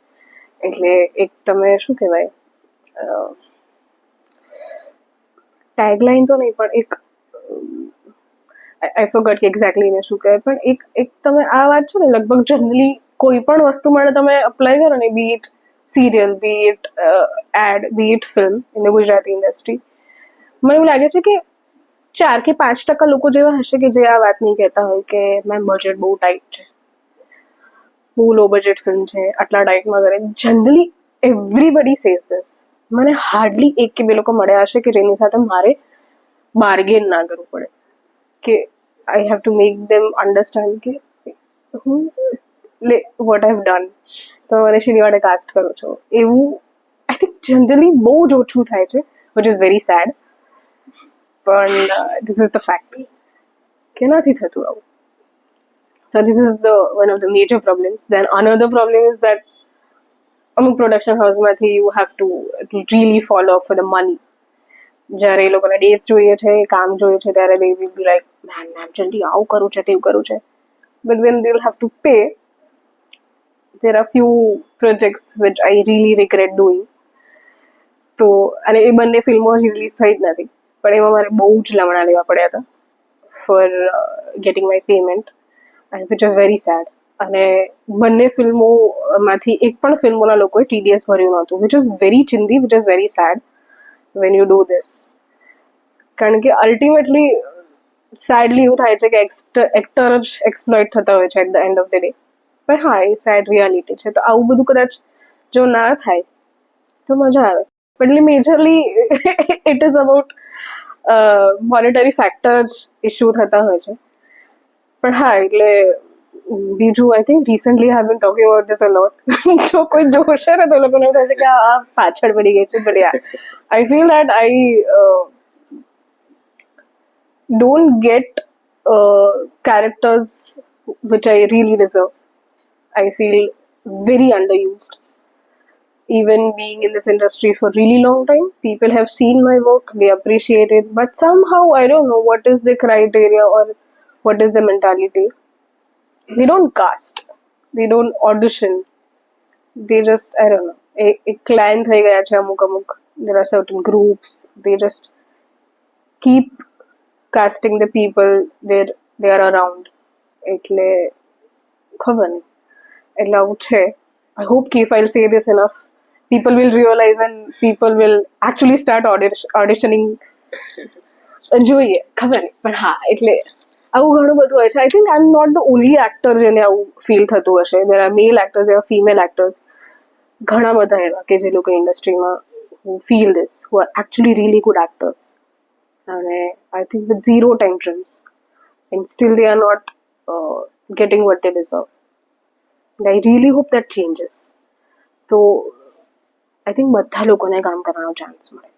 એટલે એક તમે શું કહેવાય ટેગલાઇન તો નહીં, પણ એક આઈ ફોરગોટ કે એક્ઝેક્ટલી એને શું કહેવાય, પણ એક તમે આ વાત છે ને લગભગ જનરલી કોઈ પણ વસ્તુ માટે તમે અપ્લાય કરો ને, be it serial, be it ad, be it film in the Gujarati industry, મને એવું લાગે છે કે 4 કે 5% લોકો જેવા હશે કે જે આ વાત નહીં કહેતા હોય કે મેમ બજેટ બહુ ટાઈટ છે, બહુ લો બજેટ ફિલ્મ છે, આટલા ટાઈટમાં કરે. Generally everybody says this. મને હાર્ડલી 1 કે 2 લોકો મળ્યા હશે કે જેની સાથે મારે બાર્ગેન ના કરવું પડે, કે I have to make them understand કે હું વોટ આઈ હેવ ડન, તમે મને શેની માટે કાસ્ટ કરો છો. એવું આઈ થિંક જનરલી બહુ જ ઓછું થાય છે, વિચ ઇઝ વેરી સેડ. પણ ધીસ ઇઝ ધ ફેક્ટ કે નથી થતું આવું. So this is one of the major problems. Then another problem is that અમુક production હાઉસમાંથી you have to really follow up for the money. જ્યારે એ લોકોને dates જોઈએ છે, કામ જોઈએ છે, ત્યારે they will be like, ma'am જલ્દી આવું કરવું છે, તેવું કરવું છે. But when they'll have to pay, there are few projects which I really regret doing. તો અને એ બંને ફિલ્મો હજી રિલીઝ થઈ જ નથી, પણ એમાં મારે બહુ જ લમણા લેવા પડ્યા હતા for getting my payment, which is very sad. અને બંને ફિલ્મોમાંથી એક પણ ફિલ્મોના લોકોએ TDS ભર્યું નહોતું, વિચ ઇઝ વેરી ચિંદી, which is very sad when you do this. કારણ કે અલ્ટિમેટલી સેડલી એવું થાય છે કે એક્ટર જ એક્સપ્લોઇટ થતા હોય છે at the end of the day. પણ હા, એ સેડ રિયાલિટી છે. તો આવું બધું કદાચ જો ના થાય તો મજા આવે. પણ એટલે majorly it is about monetary factor જ ઇસ્યુ થતા હોય છે. પણ હા, એટલે બીજું I think recently have been talking about this a lot. જો કોઈ જોશે ને તો લોકોને એવું થશે કે આ પાછળ પડી ગઈ છે. But yeah, I feel that I don't get characters which I really deserve. I feel very underused. Even being in this industry for a really long time, people have seen my work, they appreciate it, but somehow I don't know what is the criteria or what is the mentality. They don't cast, they don't audition, they just, I don't know, a clan થઈ ગયા છે અમુક. There are certain groups, they just keep casting the people they are around. એટલે ખબર નહીં, એટલે આવું છે. I hope કે if I'll say this enough, people will realize and people will actually start auditioning. જોઈએ, ખબર નહીં. પણ હા, એટલે આવું ઘણું બધું હોય છે. I think I am not the only actor જેને આવું ફીલ થતું હશે. There are male actors, there are female actors, ઘણા બધા એવા કે જે લોકો ઇન્ડસ્ટ્રીમાં who feel this, who are actually really good actors. And I think with zero tantrums, and still they are not getting what they deserve. And I really hope that changes. So I think બધા લોકોને કામ કરવાનો chance મળે.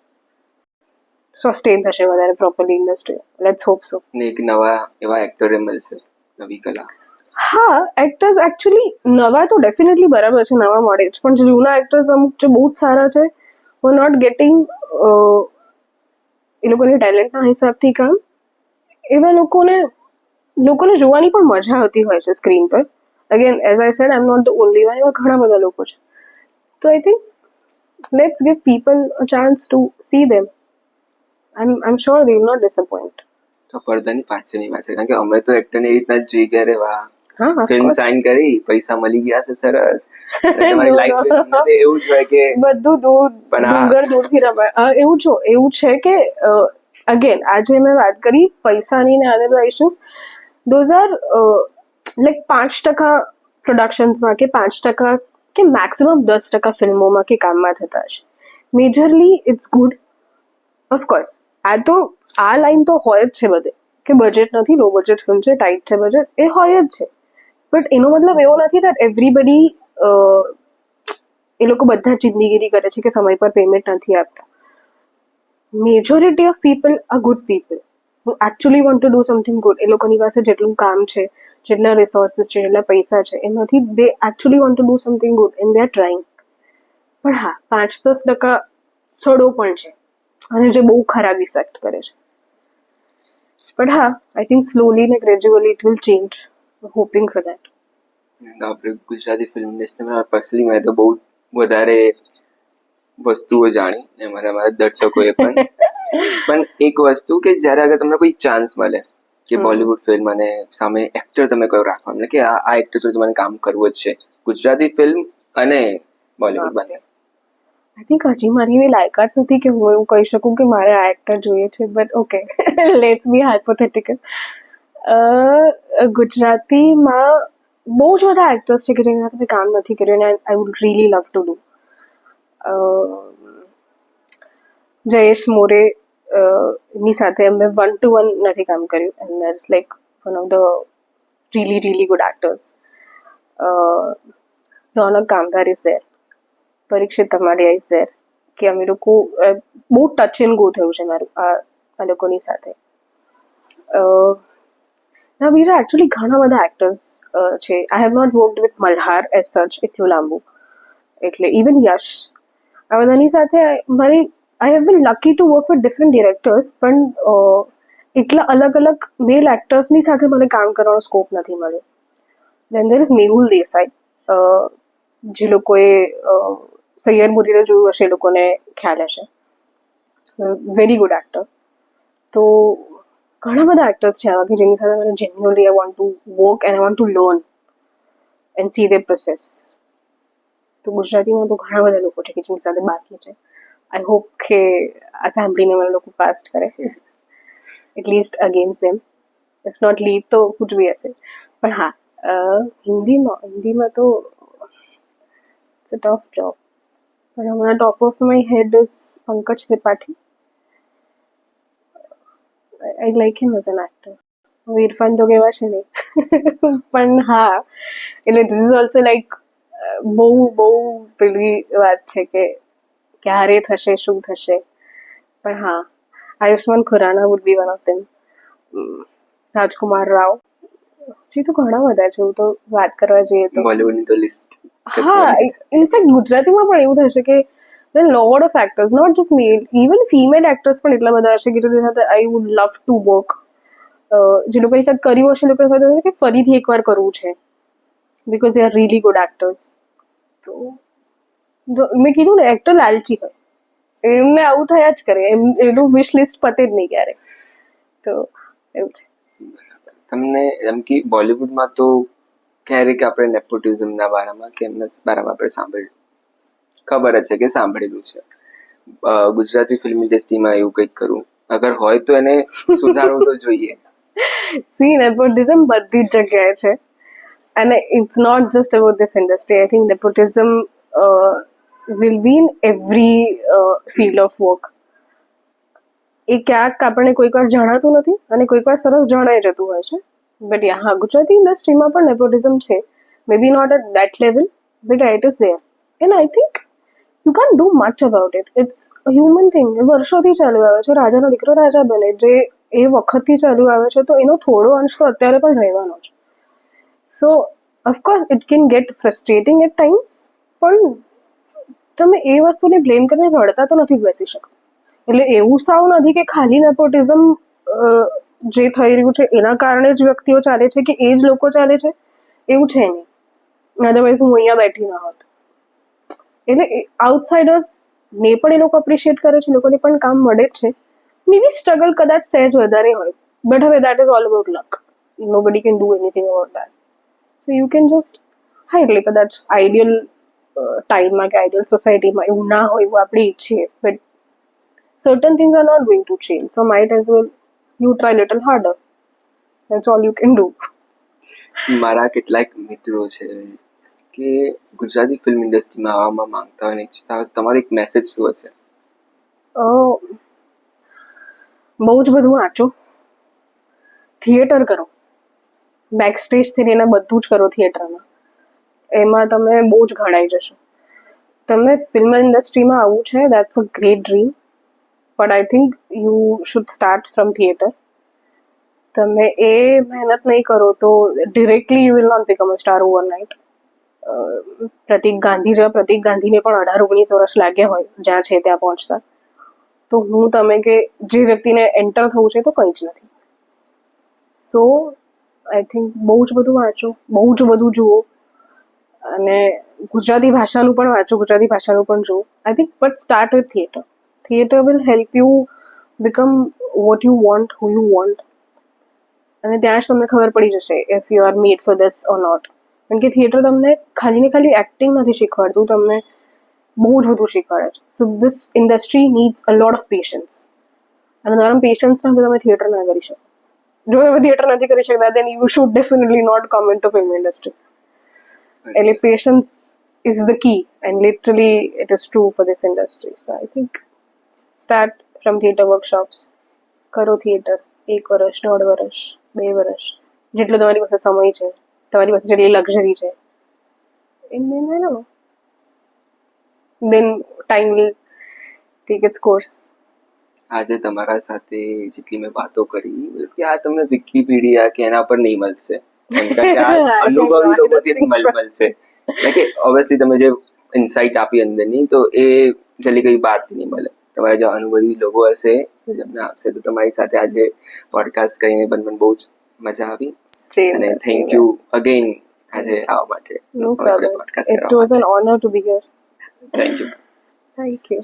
Sustain થશે વધારે properly industry. Let's hope so.
ને એક નવા એવા એક્ટરે મળશે, નવી કલા.
હા, એક્ટર્સ એકચ્યુઅલી નવા તો ડેફિનેટલી બરાબર છે, નવા મળે જ, પણ જે જૂના એક્ટર્સ અમુક જે બહુ જ સારા છે નોટ ગેટિંગ એ લોકોની ટેલેન્ટના હિસાબથી કામ, એવા લોકોને જોવાની પણ મજા આવતી હોય છે સ્ક્રીન પર. Again as I said, I am not the only one, એવા ઘણા બધા લોકો છે. તો I think let's give people a chance to see them. I am sure they will not disappoint.
તો પડદાની પાછળની વાત છે, કારણ કે અમે તો એક્ટરને એ રીતના જ જોઈ કે અરે વાહ,
હા, of
ફિલ્મ
course.
સાઇન કરી, પૈસા મળી ગયા છે, સરસ. અને તમારી લાઈફ એવું જ હોય કે
બધું ડુંગર દૂરથી રમાય. એવું છે કે અગેન આજે મેં વાત કરી પૈસાની ને આના ઇશ્યુઝ, ધોઝ આર લાઈક 5% પ્રોડક્શન્સમાં કે 5% કે મેક્સિમમ 10% ફિલ્મોમાં કે કામમાં થતા હશે. Majorly it's good. ઓફકોર્સ આ લાઈન તો હોય જ છે બધે, કે બજેટ નથી, લો બજેટ ફિલ્મ છે, ટાઈટ છે બજેટ, એ હોય જ છે. બટ એનો મતલબ એવો નથી દેટ એવરીબડી એ લોકો બધા જિંદગીરી કરે છે કે સમય પર પેમેન્ટ નથી આપતા. Majority of people are good people who actually want to do something good. એ લોકોની પાસે જેટલું કામ છે, જેટલા રિસોર્સિસ છે, જેટલા પૈસા છે, એમાંથી they actually want to do something good and they are trying. પણ હા, 5-10% છોડો પણ છે અને જે બહુ ખરાબ ઇફેક્ટ કરે છે. બટ હા, આઈ થિંક સ્લોલી ને gradually it will change. Hoping for that.
આપણે ગુજરાતી ફિલ્મ ઇન્ડસ્ટ્રીમાં પર્સનલી મેં તો બહુ વધારે વસ્તુઓ જાણી, અમારા દર્શકોએ પણ એક વસ્તુ કે જ્યારે અગર તમને કોઈ ચાન્સ મળે કે બોલિવૂડ ફિલ્મ અને સામે એક્ટર તમે કયો રાખવા, એટલે કે આ એક્ટર જોડે તમારે કામ કરવું જ છે, ગુજરાતી ફિલ્મ અને બોલિવૂડ બંને.
આઈ થિંક હજી મારી એવી લાયકાત નથી કે હું એવું કહી શકું કે મારે આ એક્ટર જોઈએ છે, but okay, let's be hypothetical. ગુજરાતીમાં બહુ જ બધા એક્ટર્સ છે કે જેની સાથે મેં કામ નથી કર્યું અને I would really love to do. Jayesh More ની સાથે અમે 1-to-1 નથી કામ કર્યું, and that's like one of the really good actors. Ronak Kamdar is there, Parikshit Tamadia is there, કે અમે લોકો બહુ ટચ એન્ડ ગો થયું છે મારું આ લોકોની સાથે. બીજા એકચ્યુઅલી ઘણા બધા એક્ટર્સ છે. I have not worked with Malhar as such એટલું લાંબુ, એટલે ઇવન યશ, આ બધાની સાથે મારી આઈ have been lucky to work with different directors, પણ એટલા અલગ મેલ એક્ટર્સની સાથે મને કામ કરવાનો સ્કોપ નથી મળ્યો. દેન દેર ઇઝ મેહુલ દેસાઈ, જે લોકોએ સૈયર મુરીને જોયું હશે એ લોકોને ખ્યાલ હશે. Very good actor. તો ઘણા બધા એક્ટર્સ છે આવા કે જેની સાથે મને genuinely I want to work and I want to learn and see the process. તો ગુજરાતીમાં તો ઘણા બધા લોકો છે કે જેની સાથે બાકી છે. આઈ હોપ કે આ સાંભળીને મને લોકો કાસ્ટ કરે, at least against them. If not lead તો કુછ ભી હશે. પણ હા, હિન્દીમાં તો ઇટ્સ અ ટફ જોબ. પણ હમણાં top of my head is Pankaj Tripathi. I like him as an actor. Irrfan તો કહેવા છે નહીં, પણ હા, એટલે ધીસ ઇઝ ઓલ્સો લાઈક બહુ પેલી વાત છે કે ક્યારે થશે, શું થશે. પણ હા, Ayushmann Khurrana would be one of them. Rajkummar Rao, હજી તો ઘણા બધા છે. એવું તો વાત કરવા જઈએ તો
બોલિવૂડની તો લિસ્ટ.
હા, ઇનફેક્ટ ગુજરાતીમાં પણ એવું થશે કે lot of actors, not just male, even female actors પણ એટલા બધા હશે કે જેની સાથે I would love to work. જે લોકોની સાથે કર્યું હશે, લોકો સાથે કે ફરીથી એકવાર કરવું છે, because they are really good actors. તો મેં કીધું ને, એક્ટર લાલચી હોય, એમને આવું થયા જ કરે, એનું વિશ લિસ્ટ પતે જ નહીં ક્યારે. તો એવું છે.
તમને એમ કે બોલિવૂડમાં તો ક્યારેક આપણે નેપોટિઝમના બારામાં કે એમના બારામાં આપણે સાંભળ્યું, ખબર જ છે કે સાંભળેલું છે. ગુજરાતી ફિલ્મ ઇન્ડસ્ટ્રીમાં એવું કંઈક કરવું, અગર હોય તો એને સુધારવું તો જોઈએ.
સી, નેપોટિઝમ બધી જ જગ્યાએ છે. અને it's not just about this industry. I think nepotism will be in every field of work. એ ક્યાંક આપણને કોઈક વાર જણાતું નથી અને કોઈક વાર સરસ જણાઈ જતું હોય છે. બટ હા, ગુજરાતી ઇન્ડસ્ટ્રીમાં પણ નેપોટિઝમ છે. May be not at that level, but it is there. And I think you can do much about it. It's a human thing. વર્ષોથી ચાલ્યું આવે છે. રાજાનો દીકરો રાજા બને, જે એ વખતથી ચાલ્યું આવે છે, તો એનો થોડો અંશ તો અત્યારે પણ રહેવાનો છે. So of course it can get frustrating at times, પણ તમે એ વસ્તુને બ્લેમ કરીને રડતા તો નથી બેસી શકતા. એટલે એવું સાવ નથી કે ખાલી નેપોટિઝમ જે થઈ રહ્યું છે એના કારણે જ વ્યક્તિઓ ચાલે છે કે એ જ લોકો ચાલે છે, એવું છે નહીં. અધરવાઇઝ હું અહીંયા બેઠી ના હોત. એટલે આઉટસાઇડર્સ ને પણ એ લોકો એપ્રિશિએટ કરે છે, લોકોને પણ કામ મળે જ છે. મે બી સ્ટ્રગલ કદાચ સહેજ વધારે હોય, બટ હવે that is all about luck. Nobody can do anything about that. So you can just, હા, એટલે કદાચ આઈડિયલ ટાઈમમાં કે આઈડિયલ સોસાયટીમાં એવું ના હોય એવું આપણે ઈચ્છીએ, but certain things are not going to change, so might as well you try little harder. That's all you can do.
મારા કેટલાક મિત્રો છે કે ગુજરાતી ફિલ્મ ઇન્ડસ્ટ્રીમાં આવવામાં માંગતા હોય અને ઈચ્છતા હોય, તો તમારો એક મેસેજ શું હશે?
બહુ જ બધું વાંચો, થિયેટર કરો, બેક સ્ટેજથી લઈને બધું જ કરો થિયેટરમાં. એમાં તમે બહુ જ ઘડાઈ જશો. તમને ફિલ્મ ઇન્ડસ્ટ્રીમાં આવવું છે, that's a great dream, but I think you should start from theatre. તમે એ મહેનત નહીં કરો તો directly you will not become a star overnight. Pratik ગાંધીને પણ 18-19 વર્ષ લાગ્યા હોય જ્યાં છે ત્યાં પહોંચતા. તો હું તમે કે જે વ્યક્તિને એન્ટર થવું છે તો કંઈ જ નથી. સો આઈ થિંક બહુ જ બધું વાંચો, બહુ જ બધું જુઓ, અને ગુજરાતી ભાષાનું પણ વાંચો, ગુજરાતી ભાષાનું પણ જુઓ. I think but start with theatre. Theatre will help you become what you want, who you want. અને ત્યાં જ તમને ખબર પડી જશે if you are made for this or not. કારણ કે થિયેટર તમને ખાલી ને ખાલી એક્ટિંગ નથી શીખવાડતું, તમને બહુ જ બધું શીખવાડે છે. So this industry needs a lot of patience. અને તમારા પેશન્સ નથી, તમે થિયેટર ના કરી શકો. જો તમે થિયેટર નથી કરી શકતા, then you should definitely not come in to film industry. એટલે patience is the key, and literally it is true for this industry. So I think start from theatre workshops. કરો થિયેટર 1 વર્ષ, 1.5 વર્ષ, 2 વર્ષ, જેટલો તમારી પાસે સમય છે, તમારી પાસે જેટલી લક્ઝરી છે, then time will take its course.
આજે તમારા સાથે જેટલી મેં વાતો કરી, કે આ તમને વિકીપીડિયા કે એના પર નહીં મળશે, કેમ કે આ અનુભવી લોકોથી જ મળશે. એટલે કે ઓબ્વિયસલી તમે જે ઇન્સાઇટ આપી અંદરની, તો એ જલ્દી કઈ બહારથી નહીં મળે. તમારા જે અનુભવી લોકો હશે જેમને આપશે. તો તમારી સાથે આજે પોડકાસ્ટ કરીને પણ બહુ જ મજા આવી, અને થેન્ક યુ અગેન આજે આવવા માટે.
No problem. It was an honor to be here.
Thank you.
Thank you.